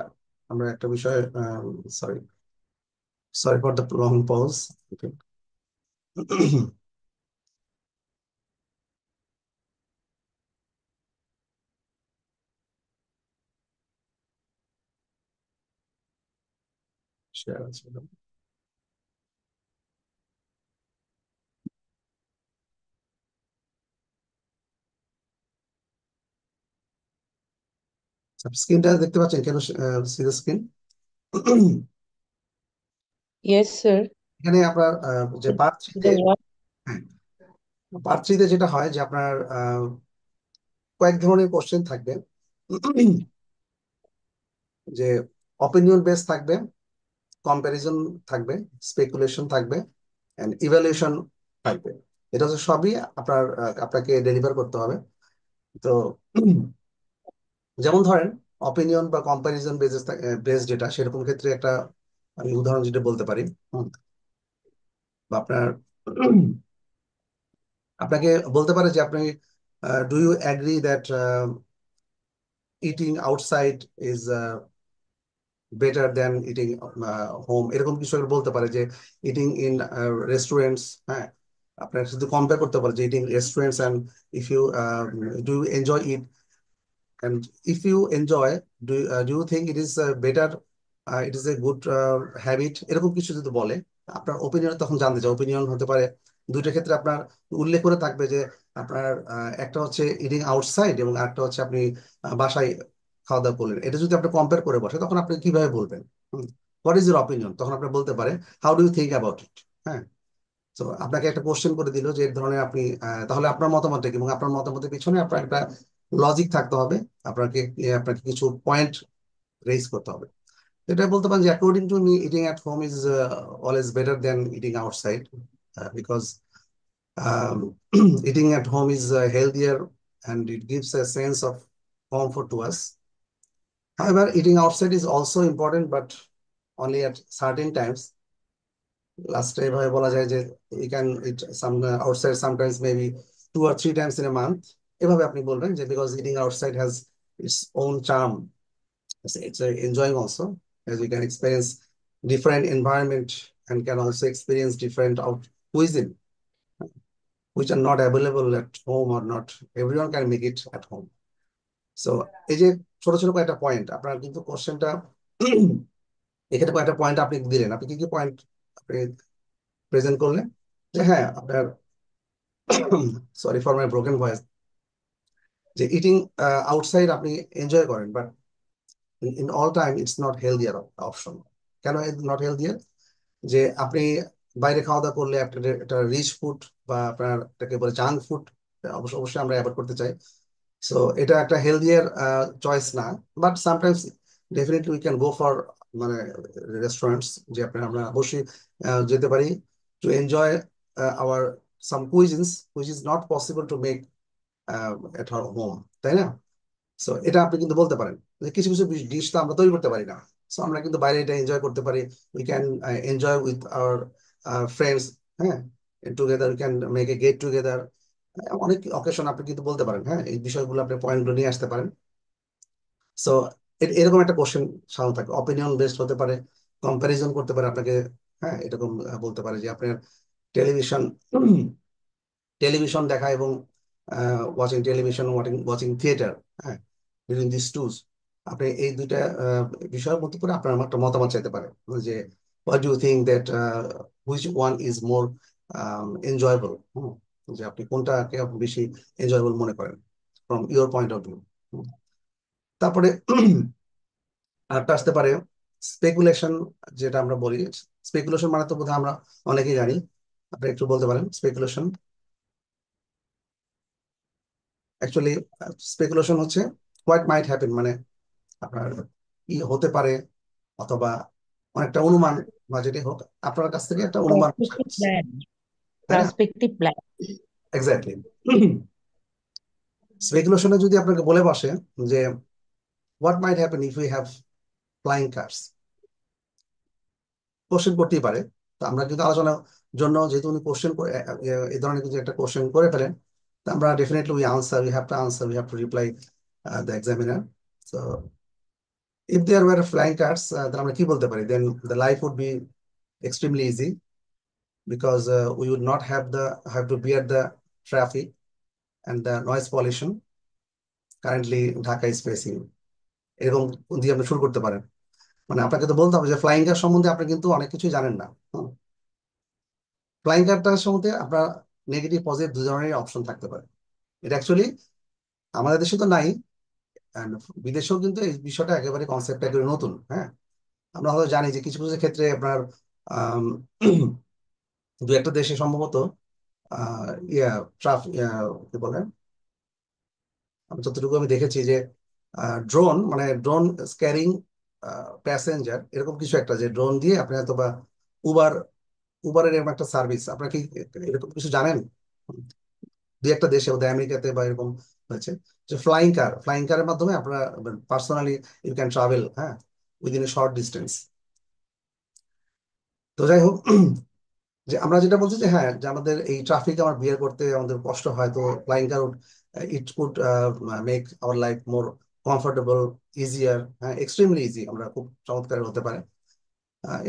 আমরা একটা বিষয়, sorry, sorry for the long pause. share আছে। স্ক্রিনটা দেখতে পাচ্ছেন? Can see the screen? Yes, sir. এখানে আপনার যে পার্ট থ্রিতে, The what? হ্যাঁ, পার্ট থ্রিতে যেটা হয় যে আপনার কয়েক ধরনের কোশ্চেন থাকবে, যে অপিনিয়ন বেস থাকবে, কম্প্যারিজন থাকবে, স্পেকুলেশন থাকবে, এন্ড ইভ্যালুয়েশন থাকবে। এটা হচ্ছে সবই আপনাকে ডেলিভার করতে হবে। তো যেমন ধরেন অপিনিয়ন বা কম্প্যারিজন বেস যেটা, সেরকম ক্ষেত্রে একটা আমি উদাহরণ যেটা বলতে পারি। বা আপনাকে বলতে পারে যে আপনি do you agree that eating outside is better than eating home, এরকম কিছু একটা বলতে পারে, যে ইটিং ইন রেস্টুরেন্টস, হ্যাঁ, আপনার শুধু কম্পেয়ার করতে পারে যে eating restaurants and if you do enjoy it, and if you enjoy, do you think it is better, it is a good habit, এরকম কিছু যদি বলে, আপনার ওপিনিয়ন তখন জানতে চাই। ওপিনিয়ন হতে পারে দুইটা ক্ষেত্রে আপনার উল্লেখ করে থাকবে, যে আপনার একটা হচ্ছে ইটিং আউটসাইড এবং একটা হচ্ছে আপনি বাসায় খাওয়া দাওয়া করলেন। এটা যদি আপনি কম্পেয়ার করে বসে, তখন আপনি কিভাবে বলবেন হোয়াট ইজ ইউর অপিনিয়ন, তখন আপনি বলতে পারে how do you think about it. হ্যাঁ, তো আপনাকে একটা কোশ্চেন করে দিল যে এই ধরনের আপনি তাহলে আপনার মতামত কি, এবং আপনার মতামতের পিছনে আপনার একটা লজিক থাকতে হবে, আপনাকে আপনাকে কিছু পয়েন্ট রেজ করতে হবে। এটা বলতে পারেন যে according to me eating at home is always better than eating outside, because eating at home is healthier and it gives a sense of comfort to us. However, eating outside is also important, but only at certain times. লাস্টে এভাবে বলা যায় যে you can eat some outside sometimes, maybe 2 or 3 times in a month, এভাবে আপনি বলবেন যে because eating outside has its own charm, it's enjoying also, as you can experience different environment and can also experience different out cuisine which are not available at home, or not everyone can make it at home. So এই যে ছোট ছোট কয়েকটা point আপনার কিন্তু কোশ্চেনটা এখানে কয়েকটা পয়েন্ট আপনি দিলেন, আপনি কি কি পয়েন্ট আপনি প্রেজেন্ট করলেন, যে হ্যাঁ আপনার sorry for my broken voice, যে ইটিং আউটসাইড আপনি এনজয় করেন, but in all time it's not healthier option. কেন নট হেলদিয়ার? যে আপনি বাইরে খাওয়া দাওয়া করলে একটা রিচ ফুড বা আপনার এটাকে বলে জাঙ্ক ফুড, অবশ্যই আমরা অ্যাভয়েড করতে চাই। সো এটা একটা হেলদিয়ার চয়েস না, but sometimes definitely we can go for মানে রেস্টুরেন্টস, যে আমরা অবশ্যই যেতে পারি to enjoy our some কুইজিনস which is not possible to make at our home, তাই না? সো এটা আপনি কিন্তু বলতে পারেন যে কিছু কিছু ডিশ তো আমরা তৈরি করতে পারি না, সো আমরা কিন্তু বাইরে এটা এনজয় করতে পারি। We can enjoy with our friends, হ্যাঁ, together we can make a get together. অনেক অকেশন আপনি কিন্তু বলতে পারেন, হ্যাঁ, এই বিষয়গুলো আপনি পয়েন্টগুলো নিয়ে আসতে পারেন। সো এরকম একটা কোশ্চেন সাধারণত থাকে, অপিনিয়ন বেসড হতে পারে, কম্প্যারিজন করতে পারে আপনাকে, হ্যাঁ, এরকম বলতে পারে যে আপনার টেলিভিশন টেলিভিশন দেখা এবং ওয়াচিং টেলিভিশন, ওয়াচিং থিয়েটার, হ্যাঁ, বিটুইন দিস টুস, আপনি এই দুইটা বিষয়ের মধ্যে করে আপনার একটা মতামত চাইতে পারে, যে what do you think that which one is more enjoyable, যে আপনি কোনটাকে বেশি এনজয়েবল মনে করেন from your point of view. তারপরে আরেকটা আসতে পারে স্পেকুলেশন, যেটা আমরা বলি। স্পেকুলেশন মানে তো বোধহয় আমরা অনেকেই জানি, আপনি একটু বলতে পারেন স্পেকুলেশন। অ্যাকচুয়ালি স্পেকুলেশন হচ্ছে হোয়াট মাইট হ্যাপেন, মানে আপনার কি হতে পারে, অথবা অনেকটা অনুমান, বা যেটাই হোক আপনার কাছ থেকে একটা অনুমান, Prospective plan. তাই না? Prospective plan. এক্স্যাক্টলি। স্পেকুলেশনে যদি আপনাকে বলে বসে যে what might happen if you have flying cars, question করতেই পারে। তো আমরা কিন্তু আলোচনার জন্য যেহেতু উনি কোশ্চেন এই ধরনের কিছু একটা কোশ্চেন করে ফেলেন, তো আমরা definitely we answer, we have to answer, we have to reply the examiner. So if there were flying cars, then আমরা কি বলতে পারি, then the life would be extremely easy, because we would not have to bear the traffic and the noise pollution currently Dhaka is facing. এরকম দিয়ে আপনি শুরু করতে পারেন। মানে আপনাকে তো বলতে হবে যে ফ্লাইং কার সম্বন্ধে আপনি কিন্তু অনেক কিছু জানেন না। ফ্লাইং কারটার সম্বন্ধে আপনার নেগেটিভ পজিটিভ দু ধরনের অপশন থাকতে পারে। এটা অ্যাকচুয়ালি আমাদের দেশে তো নাই, and বিদেশেও কিন্তু এই বিষয়টা একেবারে কনসেপ্ট একেবারে নতুন। হ্যাঁ, আমরা হয়তো জানি যে কিছু কিছু ক্ষেত্রে আপনার আম, দু একটা দেশে সম্ভবত ইয়া কি বলে, আমি যতটুকু আমি দেখেছি যে ড্রোন, মানে ড্রোন ক্যারিং প্যাসেঞ্জার, এরকম কিছু একটা, যে ড্রোন দিয়ে আপনি হয়তো বা উবার, উবারের এরকম একটা সার্ভিস, আপনার কি এরকম কিছু জানেন? দুই একটা দেশে, বোধহয় আমেরিকাতে বা এরকম হয়েছে, যে ফ্লাইং কার, ফ্লাইং কারের মাধ্যমে আপনারা পার্সোনালি ইউ ক্যান ট্রাভেল, হ্যাঁ, উইদিন এ শর্ট ডিস্টেন্স। তো যাই হোক, যে আমরা যেটা বলছি যে হ্যাঁ, যে আমাদের এই ট্রাফিক আমার বিয়ার করতে আমাদের কষ্ট হয়, তো flying car it could make our life more comfortable, easier, হ্যাঁ, এক্সট্রিমলি ইজি, আমরা খুব চমৎকার হতে পারে।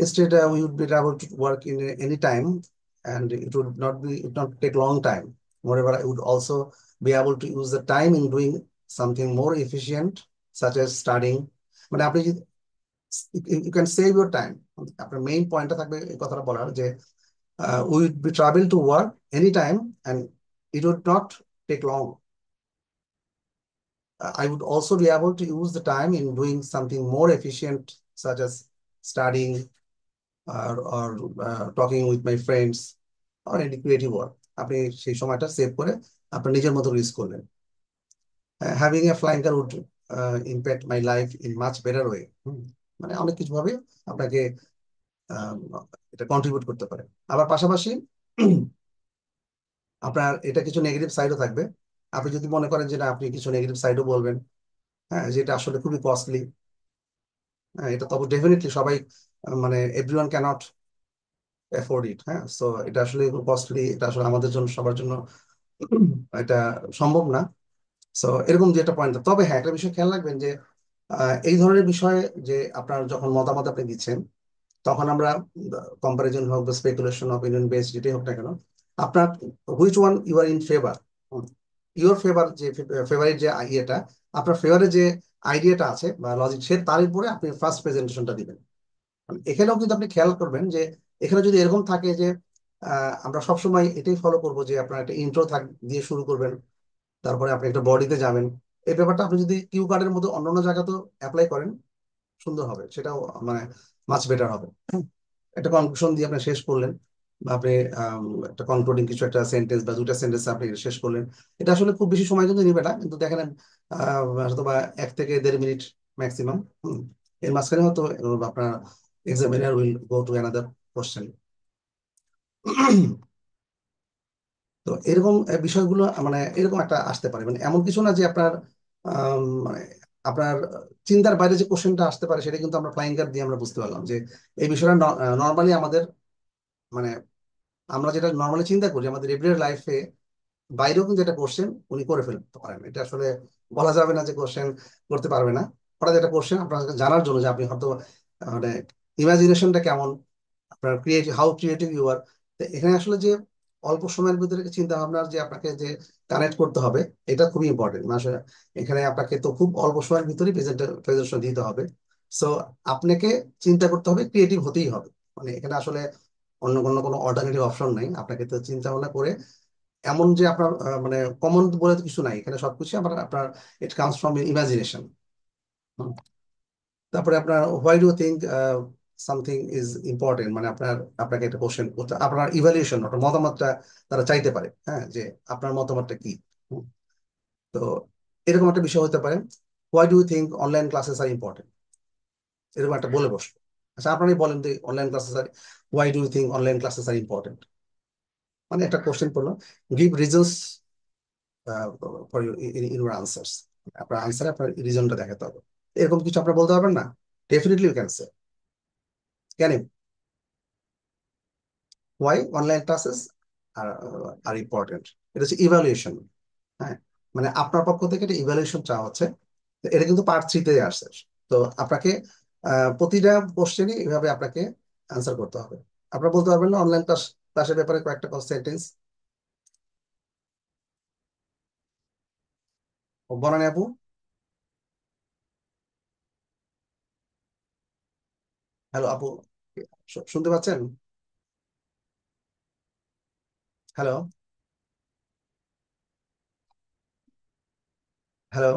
Instead, we would be able to work in any time, and it would not take long time. Moreover, I would also be able to use the time in doing something more efficient, such as studying. মানে আপনি যদি, you can save your time. আপনার main পয়েন্টটা থাকবে এই কথাটা বলার যে we would be travel to work anytime, and it would not take long. I would also be able to use the time in doing something more efficient, such as studying, or talking with my friends, or any creative work. আপনি সেই সময়টা save করে আপনার নিজের মতো use করলেন। Having a flying car would impact my life in much better way. মানে অনেক কিছু ভাবে আপনাকে আহ, এটা কন্ট্রিবিউট করতে পারে। আবার পাশাপাশি আপনার এটা কিছু নেগেটিভ সাইডও থাকবে। আপনি যদি মনে করেন যে না, আপনি কিছু নেগেটিভ সাইডও বলবেন, হ্যাঁ, যেটা আসলে খুবই কস্টলি, এটা তো ডেফিনেটলি সবাই মানে এভরিওয়ান ক্যানট অ্যাফোর্ড ইট। হ্যাঁ, সো এটা আসলে কস্টলি, এটা আসলে আমাদের জন্য, সবার জন্য এটা সম্ভব না। সো এরকম যে একটা পয়েন্ট, তবে হ্যাঁ, একটা বিষয় খেয়াল রাখবেন যে এই ধরনের বিষয়ে যে আপনার যখন মতামত আপনি দিচ্ছেন, তখন আমরা কম্পারিজন হোক বা স্পেকুলেশন, অপিনিয়ন বেস, যেটাই হোক না কেন, আপনার which one you are in favour, your favour, যে ফেভারিট যে ইয়েটা, আপনার ফেভারে যে আইডিয়াটা আছে বা লজিক, সে তার উপরে আপনি ফার্স্ট প্রেজেন্টেশনটা দিবেন। এখানেও কিন্তু আপনি খেয়াল করবেন যে এখানে যদি এরকম থাকে যে আমরা সবসময় এটাই ফলো করবো যে আপনার একটা ইন্ট্রো দিয়ে শুরু করবেন, তারপরে আপনি একটা বডিতে যাবেন, এই ব্যাপারটা আপনি যদি কিউ কার্ডের মতো অন্যান্য জায়গাতেও অ্যাপ্লাই করেন, সুন্দর হবে, সেটাও মানে মাছ বেটার হবে। একটা কনক্লুশন দিয়ে আপনি শেষ করলেন, বা আপনি একটা কনক্লুডিং কিছু একটা সেন্টেন্স বা দুইটা সেন্টেন্স আপনি শেষ করলেন, এটা আসলে খুব বেশি সময় কিন্তু নিবে না, কিন্তু দেখেন হয়তো বা 1 থেকে 1.5 মিনিট ম্যাক্সিমাম। এর মাঝখানে হয়তো আপনার examiner will go to another question. তো এরকম বিষয়গুলো মানে এরকম একটা আসতে পারে, মানে এমন কিছু না যে আপনার মানে আপনার চিন্তার বাইরে যে কোশ্চেনটা আসতে পারে, সেটা কিন্তু আমরা ফ্লাইং কার্ড দিয়ে আমরা বুঝতে পারলাম যে এই বিষয়টা নর্মালি আমাদের, মানে আমরা যেটা নর্মালি চিন্তা করি আমাদের এভরিডে লাইফে, বাইরেও কিন্তু এটা কোশ্চেন উনি করে ফেলতে পারেন। এটা আসলে বলা যাবে না যে কোশ্চেন করতে পারবে না, হঠাৎ একটা কোশ্চেন আপনার জানার জন্য যে আপনি হয়তো মানে ইমাজিনেশনটা কেমন, আপনার creative, how creative you are. এখানে আসলে যে অল্প সময়ের ভিতরে চিন্তা ভাবনার যে আপনাকে যে কানেক্ট করতে হবে, এটা খুবই ইম্পর্টেন্ট। আসলে এখানে আপনাকে তো খুব অল্প সময়ের ভিতরেই প্রেজেন্টেশন দিতে হবে। সো আপনাকে চিন্তা করতে হবে, ক্রিয়েটিভ হতেই হবে। মানে এখানে আসলে অন্য কোনো কোনো অল্টারনেটিভ অপশন নাই, আপনাকে তো চিন্তা ভাবনা করে, এমন যে আপনার মানে কমন বলে তো কিছু নাই এখানে, সবকিছু আপনার আপনার ইট কামস ফ্রম ইমাজিনেশন। তারপরে আপনার why do think something is important, মানে আপনার, আপনাকে একটা কোশ্চেন করতে, আপনার ইভ্যালুয়েশন, আপনার মতামতটা তারা চাইতে পারে, হ্যাঁ, যে আপনার মতামতটা কি। হুম, তো এরকম একটা বিষয় হতে পারে, why do you think online classes are important, এরকম একটা বলে বসবো। আচ্ছা, আপনারাই বলেন তো, online classes are, why do you think online classes are important, মানে একটা কোশ্চেন করলো, give reasons for your answers, আপনার আনসারে আপনার রিজনটা দেখাতে হবে। এরকম কিছু আপনার বলতে পারবেন না? Definitely you can say, can you, why online classes are are important, এটা হচ্ছে ইভ্যালুয়েশন। হ্যাঁ, মানে আপনার পক্ষ থেকে এটা ইভ্যালুয়েশন চাওয়া হচ্ছে। তো এটা কিন্তু পার্ট 3-তে আসছে। তো আপনাকে প্রতিটা কোশ্চেনই এভাবে আপনাকে অ্যান্সার করতে হবে। আপনারা বলতে পারবেন না অনলাইন ক্লাসের ব্যাপারে কয়েকটা সেন্টেন্স? বনানী আপু। হ্যালো আপু, শুনতে পাচ্ছেন? Hello, hello,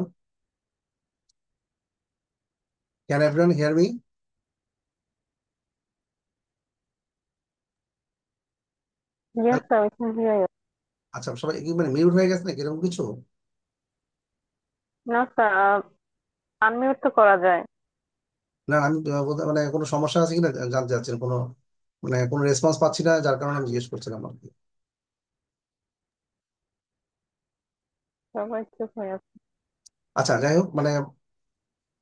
can everyone hear me? Yes, sir, we can hear you. আচ্ছা, সবাই কি মানে মিউট হয়ে গেছে নাকি এরকম কিছু? No, sir, unmute তো করা যায়। না, আমি মানে কোনো সমস্যা আছে কিনা জানতে চাচ্ছিলাম, কোনো মানে কোনো রেসপন্স পাচ্ছি না, যার কারণে আমি জিজ্ঞেস করছিলাম আর কি। সবাই চুপ হয়ে আছে। আচ্ছা, যাই হোক, মানে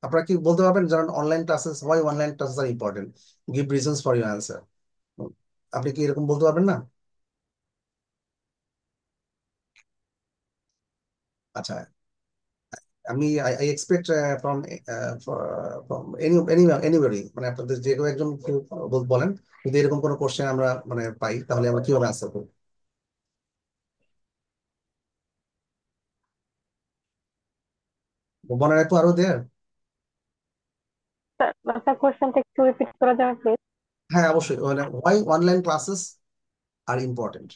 আপনারা কি বলতে পারবেন, যেমন online classes, why online classes are important, give reasons for your answer. আপনি কি এরকম বলতে পারবেন না? আচ্ছা, আমি I expect from from anybody, মানে আপনাদের যে কেউ একজন কেউ বলেন, যদি এরকম কোনো কোশ্চেন আমরা মানে পাই, তাহলে আমরা কিভাবে আনসার করবো? মনে রাখবো আরো দেয়ার। স্যার কোশ্চেনটা একটু রিপিট করা যাবে প্লিজ? হ্যাঁ, অবশ্যই, মানে why online classes are important,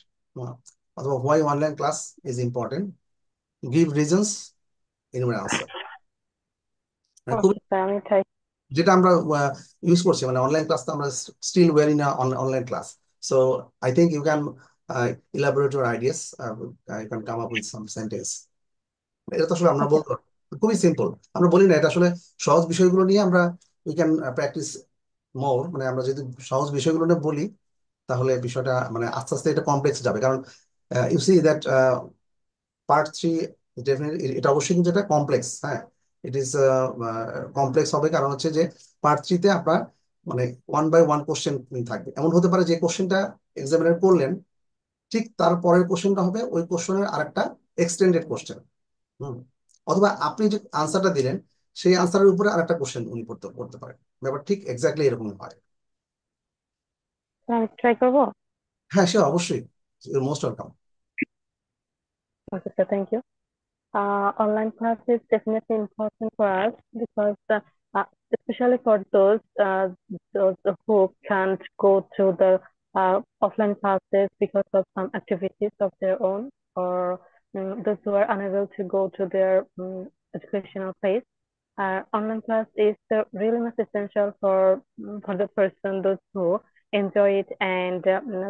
অথবা why online class is important, give reasons in your answer. খুব, ওকে স্যার, আমি ট্রাই। যেটা আমরা ইউজ করছি, মানে অনলাইন ক্লাস তো আমরা still were in online class, so I think you can elaborate your ideas, you can come up with some sentence. এটা তো আসলে আমরা ওকে বলতে পারবো, খুবই সিম্পল। আমরা বলি না, এটা আসলে সহজ বিষয়গুলো নিয়ে আমরা উই ক্যান প্র্যাকটিস মোর, মানে আমরা যদি সহজ বিষয়গুলো নিয়ে বলি, তাহলে বিষয়টা মানে আস্তে আস্তে এটা কমপ্লেক্স যাবে। কারণ you see that part 3 definitely এটা অবশ্যই কিন্তু এটা কমপ্লেক্স, হ্যাঁ, ইট ইজ কমপ্লেক্স হবে, কারণ হচ্ছে যে পার্ট 3-তে আপনার মানে 1 by 1 কোশ্চেন থাকবে। এমন হতে পারে যে কোশ্চেনটা এক্সামিনার করলেন, ঠিক তার পরের কোশ্চেনটা হবে ওই কোশ্চেনের আরেকটা এক্সটেন্ডেড কোশ্চেন। হুম, অথবা আপনি যে আনসারটা দিলেন, সেই আনসারের উপরে আরেকটা কোশ্চেন উনি করতে করতে পারেন। ব্যাপার ঠিক এক্স্যাক্টলি এরকম হয়। স্যার, আমি ট্রাই করবো। হ্যাঁ, সে অবশ্যই, most welcome. Okay sir, thank you. Online class is definitely important for us because, uh, especially for those who can't go to the offline classes because of some activities of their own, or those who are unable to go to their educational place. Online class is really much essential for the person, those who enjoy it, and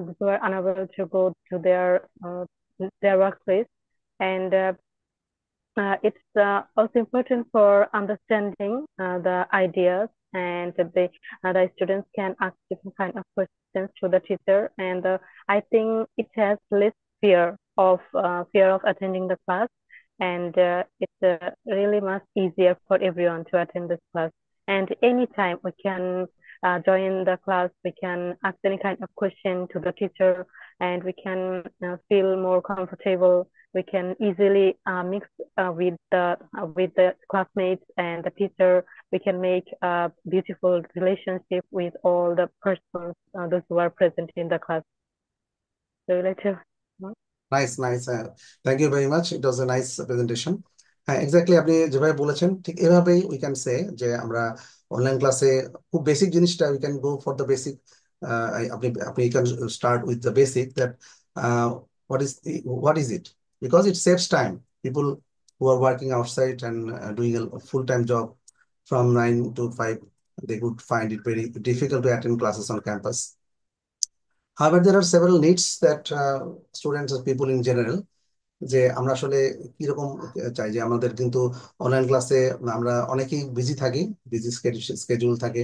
those who are unable to go to their workplace. And it's also important for understanding the ideas, and the students can ask different kind of questions to the teacher, and I think it has less fear of attending the class, and it's really much easier for everyone to attend this class. And anytime we can join the class, we can ask any kind of question to the teacher, and we can feel more comfortable. We can easily mix with the classmates and the teacher. We can make a beautiful relationship with all the persons, those who are present in the class. So, relative. Nice, nice, হ্যাঁ, thank you very much, it was a nice presentation. হ্যাঁ, exactly আপনি যেভাবে বলেছেন ঠিক এভাবেই we can say যে আমরা online ক্লাসে খুব বেসিক জিনিসটা we can go for the basic. আপনি আপনি can start with the basic that what is what is it, because it saves time. People who are working outside and doing a full time job from 9 to 5, they would find it very difficult to attend classes on campus. However, there are several needs that students or people in general, যে আমরা আসলে কিরকম চাই, যে আমাদের কিন্তু online ক্লাসে আমরা অনেকেই বিজি থাকি, বিজি স্কেডিউল থাকে,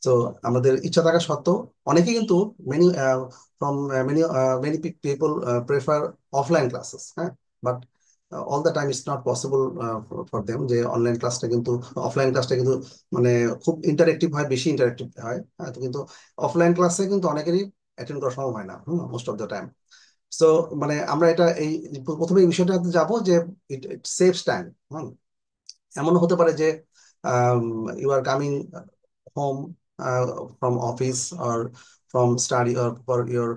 তো আমাদের ইচ্ছা থাকা সত্ত্বেও অনেকেই কিন্তু many from many many people prefer offline classes, হ্যাঁ, but all the time it's not possible for them, যে অনলাইন ক্লাসটা কিন্তু অফলাইন ক্লাসটা কিন্তু মানে খুব ইন্টারেক্টিভ হয়, বেশি ইন্টারেক্টিভ হয়, হ্যাঁ, তো কিন্তু অফলাইন ক্লাসে কিন্তু অনেকেরই অ্যাটেন্ড করা সম্ভব হয় না most of the time. So মানে আমরা এটা এই প্রথমে এই বিষয়টাতে যাবো যে ইট সেভস টাইম। এমন হতে পারে যে you are coming home from office or from study or for your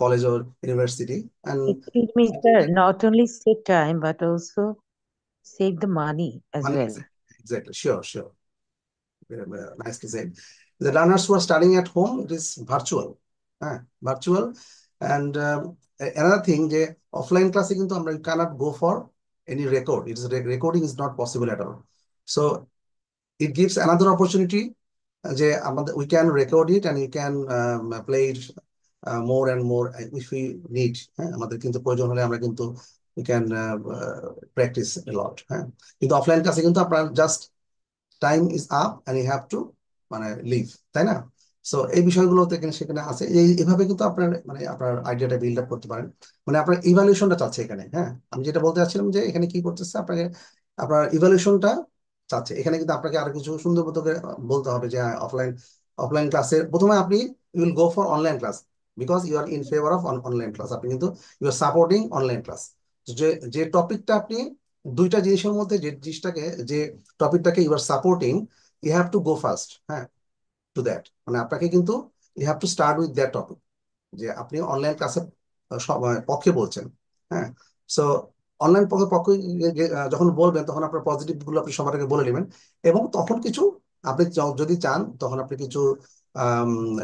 college or university, and Excuse me, sir, not only save time, but also save the money as মানে well. Exactly, sure sure, nicely said. The learners who are studying at home, it is virtual. হ্যাঁ, virtual. And another thing যে offline class কিন্তু আমরা cannot go for any record. It is recording is not possible at all. So it gives another opportunity যে আমাদের we can record it and we can play it more and more if we need. হ্যাঁ, আমাদের কিন্তু প্রয়োজন হলে আমরা কিন্তু we can practice a lot. হ্যাঁ, কিন্তু অফলাইন ক্লাসে কিন্তু আপনার just time is up and you have to মানে লিভ, তাই না? সো এই বিষয়গুলো সেখানে আছে। এইভাবে কিন্তু আপনার মানে আপনার আইডিয়াটা বিল্ড আপ করতে পারেন। মানে আপনার ইভালুয়েশনটা চাচ্ছে এখানে। হ্যাঁ, আমি যেটা বলতে চাচ্ছিলাম যে এখানে কি করতেছে আপনাকে, আপনার ইভালুয়েশনটা চাচ্ছে এখানে। কিন্তু আপনাকে আরো কিছু সুন্দর মতো করে বলতে হবে যে অফলাইন অফলাইন ক্লাসের প্রথমে আপনি you will go for online class because you are in favour of online class. আপনি কিন্তু you are supporting online class. যে যে টপিকটা আপনি দুইটা জিনিসের মধ্যে যে জিনিসটাকে যে টপিকটাকে you are supporting, you have to go first, হ্যাঁ, টু দ্যাট। মানে আপনাকে কিন্তু you have to start with that topic, যে আপনি অনলাইন ক্লাসের পক্ষে বলছেন। হ্যাঁ, সো অনলাইন পক্ষে যখন বলবেন তখন আপনার পজিটিভ গুলো আপনি সবার আগে বলে নেবেন, এবং তখন কিছু আপনি যদি চান তখন আপনি কিছু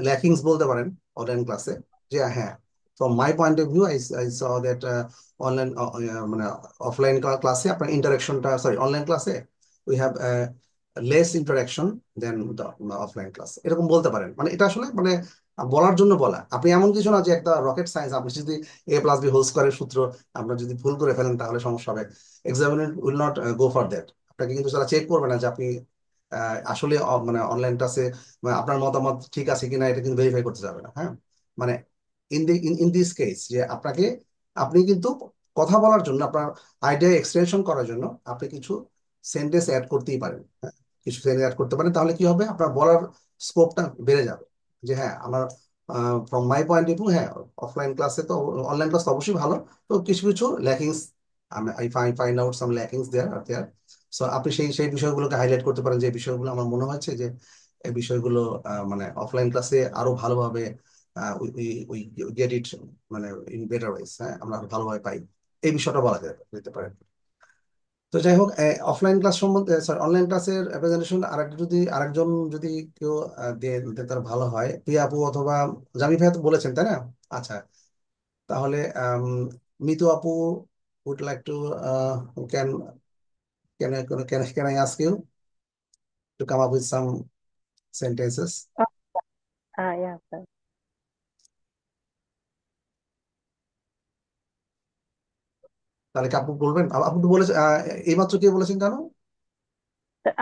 ল্যাকিংস বলতে পারেন অনলাইন ক্লাসে। যে হ্যাঁ, from my point of view, I saw that online মানে অফলাইন ক্লাসে আপনার ইন্টারাকশনটা, সরি অনলাইন ক্লাসে we have less interaction than the offline class, এরকম বলতে পারেন। মানে এটা আসলে মানে বলার জন্য বলা, আপনি এমন কিছু না যে একটা রকেট সায়েন্স। আপনি যদি a+b² সূত্র আপনার যদি ভুল করে ফেলেন তাহলে সমস্যা হবে। Examiner will not go for that. আপনাকে কিন্তু তারা চেক করবে না যে আপনি আসলে মানে অনলাইন ক্লাসে আপনার মতামত ঠিক আছে কিনা, এটা কিন্তু ভেরিফাই করতে যাবে না। হ্যাঁ, মানে ইন দিস কেস যে আপনাকে, আপনি কিন্তু কথা বলার জন্য আপনার আইডিয়া এক্সটেনশন করার জন্য আপনি কিছু সেন্টেন্স অ্যাড করতেই পারেন। হ্যাঁ, কিছু সেন্টেন্স অ্যাড করতে পারেন, তাহলে কি হবে, আপনার বলার স্কোপটা বেড়ে যাবে। যে হ্যাঁ, আমার from my point of view, হ্যাঁ, অফলাইন ক্লাসে তো অনলাইন ক্লাস তো অবশ্যই ভালো, তো কিছু কিছু lackings I find out some lackings there. So আপনি সেই সেই বিষয়গুলোকে হাইলাইট করতে পারেন, যে বিষয়গুলো আমার মনে হচ্ছে যে এই বিষয়গুলো মানে অফলাইন ক্লাসে আরো ভালোভাবে উই গেট ইট, মানে ইন বেটার ওয়েজ। হ্যাঁ, আমরা আরো ভালোভাবে পাই, এই বিষয়টা বলা যেতে পারে। তো যাই হোক, অফলাইন ক্লাস সম্বন্ধে, সরি অনলাইন ক্লাসের প্রেজেন্টেশন আরেকজন যদি কেউ দিয়ে দিতে তার ভালো হয়। প্রিয়া আপু অথবা জামি ভাই তো বলেছেন, তাই না? আচ্ছা, তাহলে মিতু আপু would like to can can I ask you to come up with some sentences? Uh, yeah, sir. তাহলে কি আপু বলবেন? আপু তো বলেছেন, এইমাত্র কে বলেছেন জানো?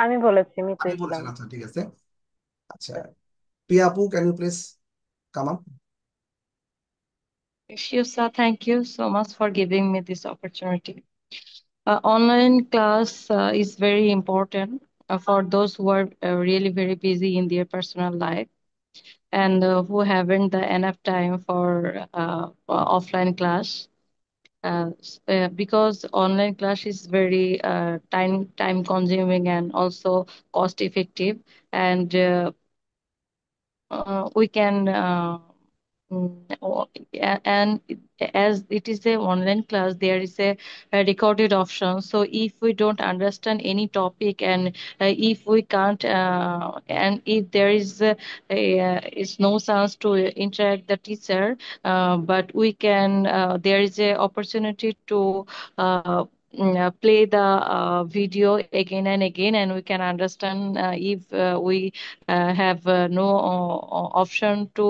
আমি বলেছি মিতু আপনি ইসলাম। বলেছেন, আচ্ছা ঠিক আছে। আচ্ছা, প্রিয়া আপু, can you please come up? Sure, sir. Thank you so much for giving me this opportunity. Online class is very important for those who are really very busy in their personal life and who haven't the enough time for offline class. Because online class is very time consuming and also cost effective, and we can and as it is a online class, there is a recorded option. So if we don't understand any topic, and if we can't and if there is no chance to interact the teacher, but we can there is a opportunity to play the video again and again, and we can understand if we have no option to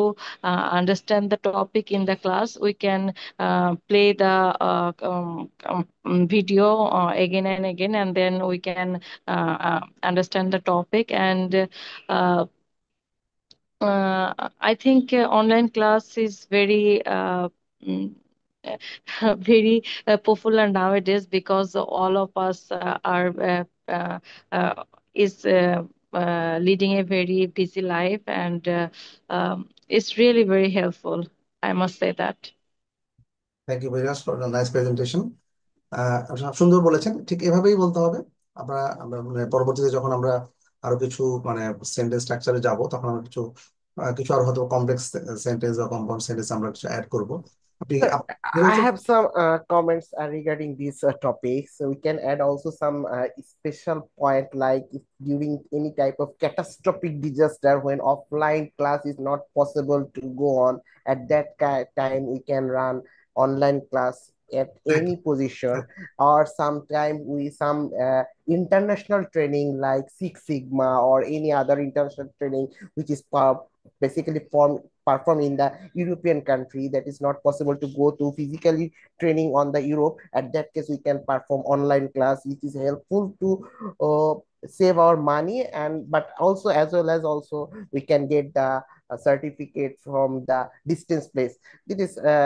understand the topic in the class. We can play the video again and again, and then we can understand the topic. And I think online class is very mm, very popular nowadays, because all of us are is leading a very busy life, and it's really very helpful. I must say that. Thank you very much for the nice presentation. সুন্দর বলেছেন, ঠিক এভাবেই বলতে হবে। আমরা আমরা মানে পরবর্তীতে যখন আমরা আরো কিছু মানে সেন্টেন্স স্ট্রাকচারে যাব, তখন আমরা কিছু কিছু আরো হয়তো কমপ্লেক্স সেন্টেন্স বা কম্পাউন্ড সেন্টেন্স আমরা কিছু অ্যাড করব। আপনি Sir, যেটা I হচ্ছে have some comments regarding this topic. So we can add also some special point like if during any type of catastrophic disaster when offline class is not possible to go on, at that time we can run online class at any position, or sometime we some international training like Six Sigma or any other international training which is basically perform in the European country that is not possible to go to physically training on the Europe. At that case, we can perform online class, which is helpful to save our money, and but also as well as also we can get the certificate from the distance place. This is a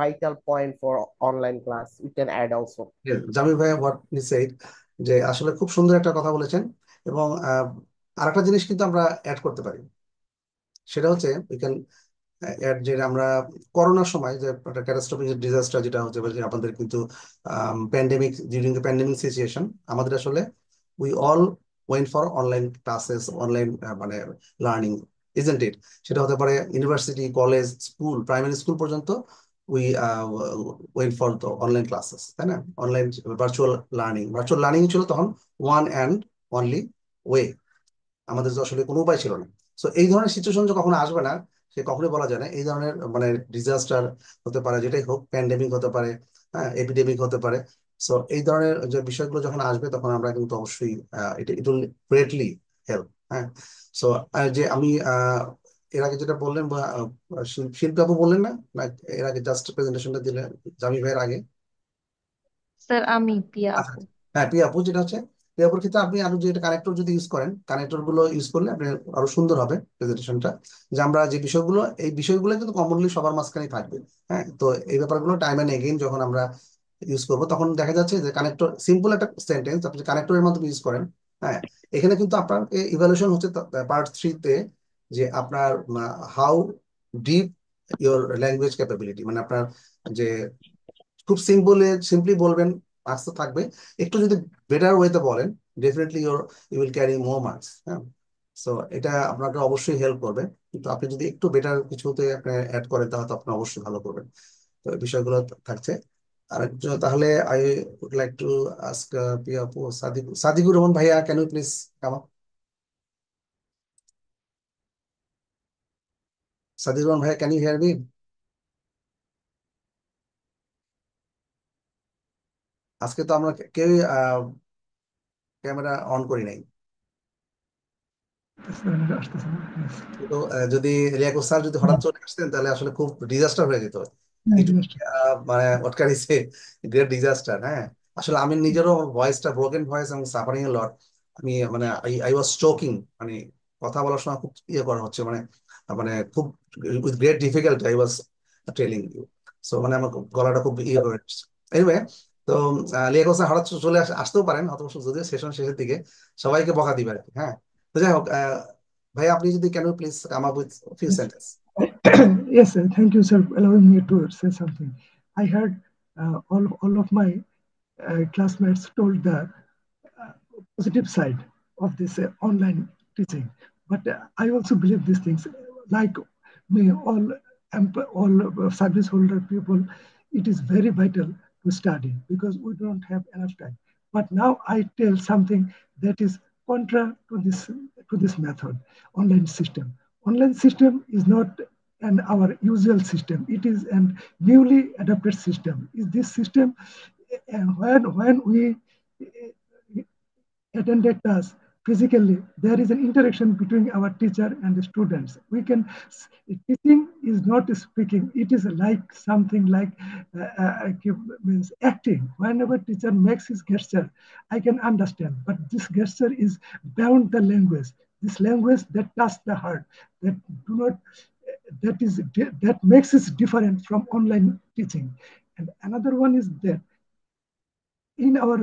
vital point for online class. We can add also. Jamil ভাই what he said, যে আসলে খুব সুন্দর একটা কথা বলেছেন। এবং আরেকটা জিনিস কিন্তু আমরা অ্যাড করতে পারি, সেটা হচ্ছে উই ক্যান অ্যাড, যে আমরা করোনার সময় যে একটা ক্যাটাস্ট্রফিক ডিজাস্টার যেটা হচ্ছে, যে আমাদের কিন্তু pandemic, during the pandemic situation আমাদের আসলে we all went for online classes, online মানে লার্নিং, ইজেন্ট ইট? সেটা হতে পারে university, college, school, primary school পর্যন্ত we went for the online classes, তাই না? অনলাইন ভার্চুয়াল লার্নিং ছিল তখন ওয়ান অ্যান্ড অনলি ওয়ে, আমাদের তো আসলে কোনো উপায় ছিল না। সো এই ধরনের সিচুয়েশন যে কখনো আসবে না সে কখনোই বলা যায় না। এই ধরনের মানে ডিজাস্টার হতে পারে, যেটাই হোক, প্যান্ডেমিক হতে পারে, হ্যাঁ, এপিডেমিক হতে পারে। সো এই ধরনের যে বিষয়গুলো যখন আসবে তখন আমরা কিন্তু অবশ্যই এটা ইট উইল গ্রেটলি হেল্প। হ্যাঁ, সো যে আমি এর আগে যেটা বললেন বা শিল্পী আপু বললেন না, না এর আগে জাস্ট প্রেজেন্টেশনটা দিলেন জামি ভাইয়ের আগে। স্যার আমি পিয়া আচ্ছা, আপু। হ্যাঁ পিয়া আপু, যেটা হচ্ছে পিয়া আপুর ক্ষেত্রে আপনি আরো যে কানেক্টর যদি ইউজ করেন, কানেক্টর গুলো ইউজ করলে আপনি আরো সুন্দর হবে প্রেজেন্টেশনটা। যে আমরা যে বিষয়গুলো, এই বিষয়গুলো কিন্তু কমনলি সবার মাঝখানে থাকবে। হ্যাঁ, তো এই ব্যাপারগুলো টাইম এন্ড এগেইন যখন আমরা ইউজ করবো তখন দেখা যাচ্ছে যে কানেক্টর সিম্পল একটা সেন্টেন্স আপনি কানেক্টরের মাধ্যমে ইউজ করেন। হ্যাঁ, এখানে কিন্তু আপনার ইভ্যালুয়েশন হচ্ছে পার্ট 3-তে, যে আপনার how deep your language capability, মানে আপনার যে খুব সিম্পলি বলবেন, মার্কস তো থাকবে। একটু যদি বেটার ওয়েতে বলেন, definitely you will carry more marks. হ্যাঁ, সো এটা আপনাকে অবশ্যই হেল্প করবে। কিন্তু আপনি যদি একটু বেটার কিছুতে আপনি অ্যাড করেন তাহলে তো আপনি অবশ্যই ভালো করবেন। তো এই বিষয়গুলো থাকছে। আরেকজন তাহলে I would like to ask Piya আপু, সাদিকুর রহমান ভাইয়া, can you please come up? Sadikur Rahman ভাইয়া, ক্যান ইউ হিয়ার মি? আজকে তো আমরা কেউই ক্যামেরা অন করি নাই। তো যদি রিয়াকুর স্যার যদি হঠাৎ চলে আসতেন তাহলে আসলে খুব ডিজাস্টার হয়ে যেত। একটু মানে what can I say, great disaster. হ্যাঁ, আসলে আমি নিজেরও ভয়েসটা ব্রোকেন ভয়েস এবং সাফারিং এ লট। আমি মানে আই ওয়াজ স্ট্রোকিং, মানে কথা বলার সময় খুব ইয়ে করা হচ্ছে, মানে মানে খুব with great difficult I was telling you. So মানে আমার গলাটা খুব ইয়ে করে এনিওয়ে। তো লিয়াকত স্যার হঠাৎ চলে আসতেও পারেন, অত যদিও সেশন শেষের দিকে সবাইকে বকা দিবে আর কি। হ্যাঁ, তো যাই হোক, ভাই আপনি যদি can you please come up with few sentence. Yes, sir. Thank you, sir, for allowing me to say something. I heard all of my classmates told the positive side of this online teaching, but I also believe these things. Like me, all service holder people, it is very vital to study because we don't have enough time. But now I tell something that is contra to this method, online system. Online system is not our usual system. It is a newly adapted system. Is this system when we attend a class physically, there is an interaction between our teacher and the students. We can, teaching is not speaking, it is like something like means acting. Whenever teacher makes his gesture, I can understand, but this gesture is beyond the language. This language that touch the heart, that do not, that makes it different from online teaching. And another one is that in our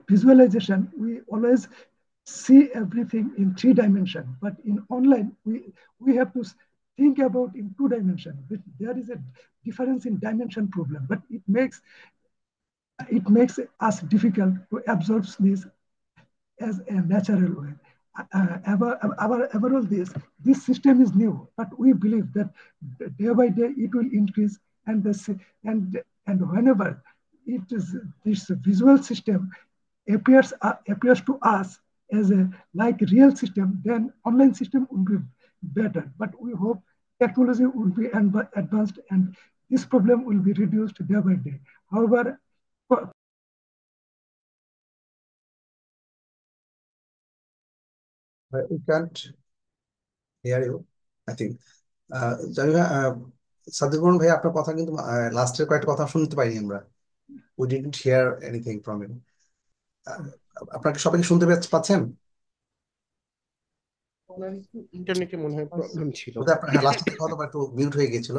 visualization, we always see everything in 3 dimension. But in online, we have to think about in 2 dimension. There is a difference in dimension problem, but it makes us difficult to absorb this as a natural way. Overall, this system is new, but we believe that day by day it will increase and and whenever it is this visual system appears to us as a like real system, then online system will be better. But we hope technology will be advanced and this problem will be reduced day by day. However, we can't hear you, I think. Sadiqur ভাই, আপনার কথা কিন্তু লাস্টের কয়েকটা কথা শুনতে পাইনি আমরা। We didn't hear anything from you. আপনাকে সবাই শুনতে পাচ্ছেন? ইন্টারনেটে মনে হয় প্রবলেম ছিল, লাস্টের দিকে হয়তো একটু মিউট হয়ে গিয়েছিল।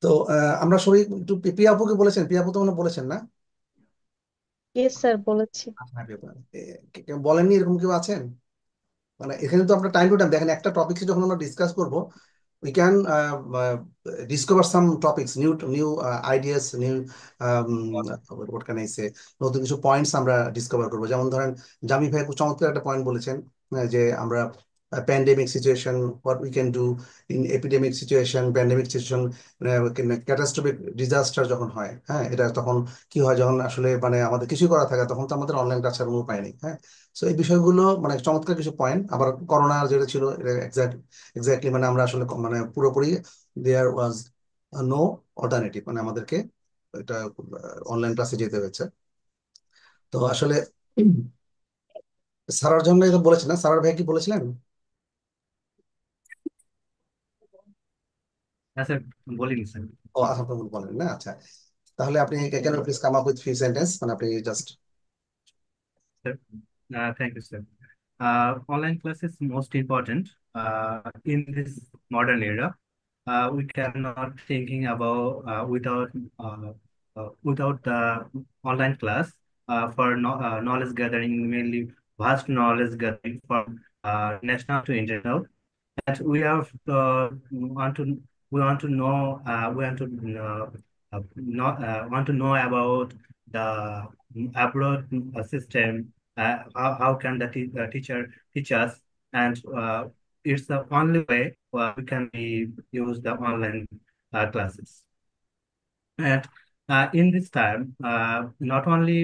তো আমরা সবাই একটু পিয়া আপুকে বলেছেন, পিয়া আপু তো মনে বলেছেন না? ইয়েস স্যার, বলেছি। বলেননি এরকম কেউ আছেন? মানে এখানে তো আমরা টাইম টু টাইম দেখেন, একটা টপিক যখন আমরা ডিসকাস করব, we can discover some topics, new ideas, new what can I say, নতুন কিছু পয়েন্টস আমরা ডিসকভার করবো। যেমন ধরেন জামি ভাই খুব চমৎকার একটা পয়েন্ট বলেছেন যে আমরা pandemic situation, what we can do in epidemic situation, pandemic situation, catastrophic disaster যখন হয়, হ্যাঁ, এটা তখন কি হয়, যখন আসলে মানে আমাদের কিছু করা থাকে তখন তো আমাদের অনলাইন ক্লাস ছাড়া কোনো উপায় নেই। হ্যাঁ, সো এই বিষয়গুলো মানে চমৎকার কিছু পয়েন্ট। আবার করোনার যেটা ছিল এটা এক্স্যাক্টলি মানে আমরা আসলে মানে পুরোপুরি দেয়ার ওয়াজ নো অল্টারনেটিভ, মানে আমাদেরকে এটা অনলাইন ক্লাসে যেতে হয়েছে। তো আসলে সারার জন্য এটা বলেছেন না, সারার ভাই কি বলেছিলেন? আচ্ছা, বলিনি স্যার। ও আচ্ছা, আপনি বলেন না, আচ্ছা তাহলে আপনি can please come up with few sentence, মানে আপনি just. Thank you, sir. Online class is most important in this modern era. We cannot thinking about without the online class for knowledge gathering, mainly vast knowledge gathering from national to international. And we have want to know want to know about the abroad system. How can the teacher teach us? And it's the only way we can use the online classes. And in this time, not only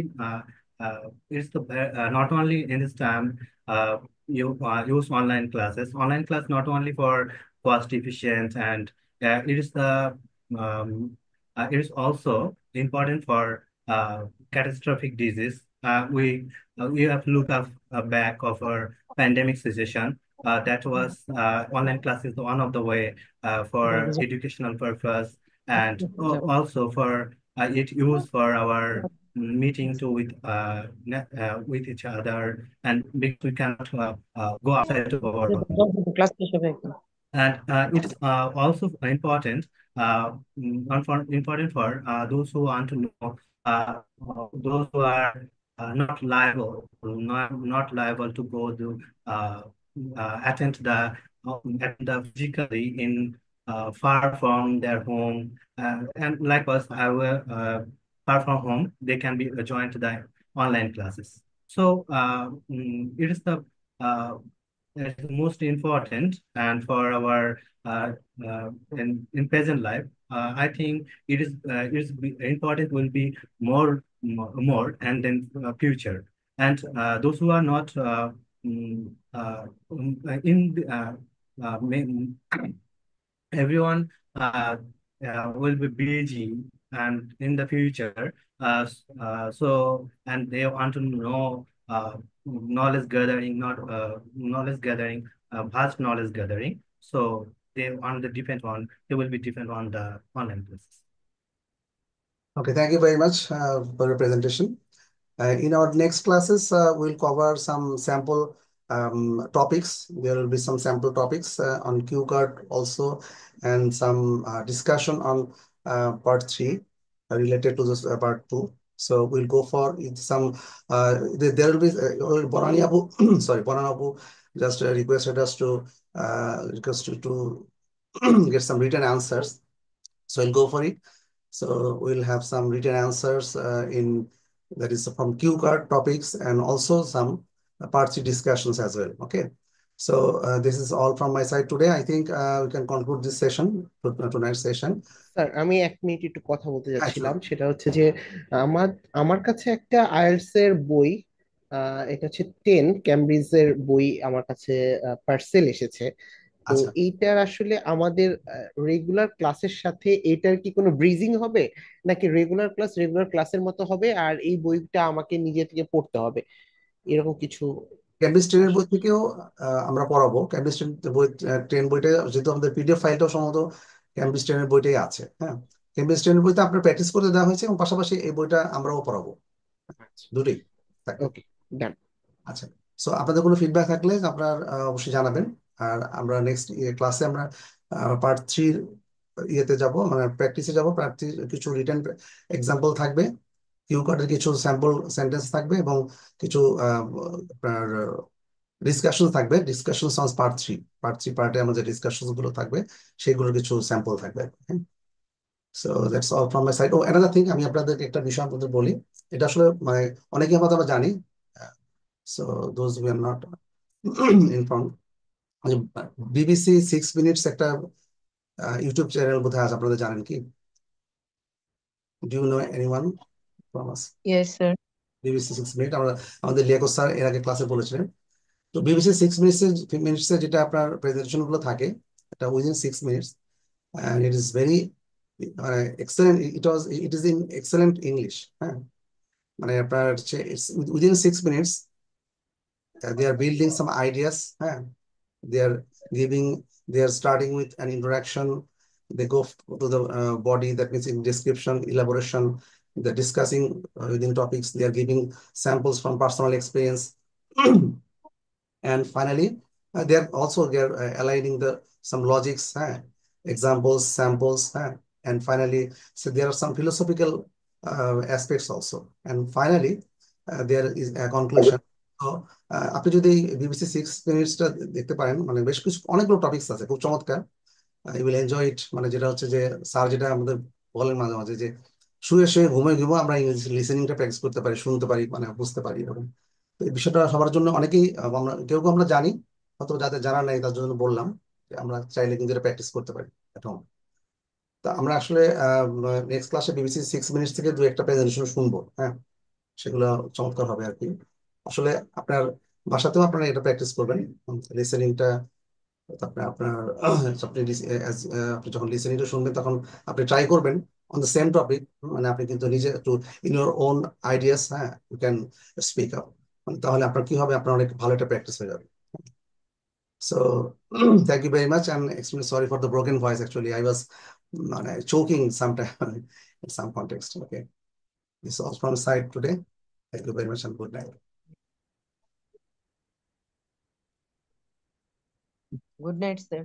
in this time you use online classes. Online class not only for cost efficient, and it is also important for catastrophic disease. We have to look up back of our pandemic situation. That was online class is one of the way for educational purpose, and also for it used for our meeting to with each other, and because we cannot go outside to our and it is also important important for those who want to know those who are not liable to go to attend the physically in far from their home, and likewise far from home, they can be joined to the online classes. So it is the most important, and for our in present life, I think it is important will be more and then future, and those who are not in everyone will be busy and in the future, so and they want to know knowledge gathering, not knowledge gathering, vast knowledge gathering. So they will be depend on the online classes. Okay, thank you very much for your presentation. In our next classes, we'll cover some sample topics. There will be some sample topics on QCard also, and some discussion on part 3 related to this part 2. So we'll go for some, there will be, Borani Abu, sorry, Borani Abu just requested us to get some written answers. So I'll go for it. So we'll have some written answers that is from QCard topics, and also some part 3 discussions as well. Okay. So this is all from my side today. I think we can conclude this session, tonight's session. Sir আমি 1 minute একটু কথা বলতে Sure. যাচ্ছিলাম, সেটা হচ্ছে যে আমার আমার কাছে একটা আইএলটিএস এর বই, এটা হচ্ছে 10 ক্যামব্রিজের বই আমার কাছে পার্সেল এসেছে। তো আচ্ছা, এইটার আসলে আমাদের রেগুলার ক্লাসের সাথে এটার কি কোনো ব্রিজিং হবে, নাকি রেগুলার ক্লাসের মতো হবে আর এই বইটা আমাকে নিজে থেকে পড়তে হবে, এরকম কিছু? কেমব্রিজ 10 এর বই থেকেও আমরা পড়াবো। কেমব্রিজ 10 বইটা যেহেতু আমাদের পিডিএফ ফাইলটাও সম্ভবত কেমব্রিজ 10 এর বইটাই আছে। হ্যাঁ, কেমব্রিজ 10 এর বইতে আপনার প্র্যাকটিস করতে দেওয়া হয়েছে এবং পাশাপাশি এই বইটা আমরাও পড়াবো, দুটোই থাকবে। ওকে, ডান। আচ্ছা, সো আপনাদের কোনো ফিডব্যাক থাকলে আপনার অবশ্যই জানাবেন। আর আমরা নেক্সট ক্লাসে আমরা পার্ট 3 ইয়েতে যাব, মানে প্র্যাকটিসে যাব। প্র্যাকটিস কিছু রিটেন এক্সাম্পল থাকবে, কিউ কার্ডের কিছু স্যাম্পল সেন্টেন্স থাকবে এবং কিছু আপনার ডিসকাশন থাকবে। ডিসকাশন অন পার্ট থ্রি পার্টে আমাদের ডিসকাশন গুলো থাকবে, সেগুলোর কিছু স্যাম্পল থাকবে। So that's all from my side. ও অ্যানাদার থিং, আমি আপনাদেরকে একটা বিষয় আপনাদের বলি, এটা আসলে মানে অনেকেই হয়তো আমরা জানি, so those we are not inform. BBC 6 minutes একটা ইউটিউব চ্যানেল বোধহয় আছে, আপনাদের জানেন কি? Do you know anyone from us? Yes, sir. BBC 6 minute, আমরা আমাদের লিয়াকত স্যার এর আগে ক্লাসে বলেছিলেন। তো বিবিসি 6 মিনিটসের যেটা আপনার প্রেজেন্টেশন গুলো থাকে, এটা within 6 minutes, and it is very excellent. It is in excellent English. হ্যাঁ, মানে আপনার হচ্ছে within 6 minutes they are building some ideas. হ্যাঁ, they are giving, they are starting with an introduction, they go to the body, that means in description, elaboration, they're discussing within topics, they are giving samples from personal experience. And finally they are also aligning the some logics, examples, samples, and finally, so there are some philosophical aspects also, and finally there is a conclusion. তো আপনি যদি BBC 6 মিনিটসটা দেখতে পারেন, মানে বেশ কিছু অনেকগুলো topics আছে, খুব চমৎকার। You will enjoy it. মানে যেটা হচ্ছে যে স্যার যেটা আমাদের বলেন মাঝে মাঝে, যে শুয়ে শুয়ে ঘুমে ঘুমো আমরা ইংলিশ লিসেনিংটা প্র্যাকটিস করতে পারি, শুনতে পারি, মানে বুঝতে পারি এরকম। তো এই বিষয়টা সবার জন্য অনেকেই আমরা কেউ কেউ আমরা জানি, হয়তো যাদের জানা নাই তার জন্য বললাম যে আমরা চাইলে কিন্তু এটা প্র্যাকটিস করতে পারি এখন। তা আমরা আসলে নেক্সট ক্লাসে বিবিসি 6 মিনিটস থেকে দু একটা প্রেজেন্টেশন শুনবো। হ্যাঁ, সেগুলো চমৎকার হবে আর কি। আসলে আপনার বাসাতেও আপনারা এটা প্র্যাকটিস করবেন, লিসেনিংটা। তারপরে আপনার আপনি আপনি যখন লিসেনিংটা শুনবেন তখন আপনি ট্রাই করবেন অন দ্য সেম টপিক, মানে আপনি কিন্তু নিজে একটু ইন ইউর ওন আইডিয়াস, হ্যাঁ, ইউ ক্যান স্পিক আপ। মানে তাহলে আপনার কি হবে, আপনার অনেক ভালো একটা প্র্যাকটিস হয়ে যাবে। So thank you very much, and extremely sorry for the broken voice. Actually I was মানে choking sometime in some context. Okay, this is all from side today. Thank you very much and good night. Good night, sir.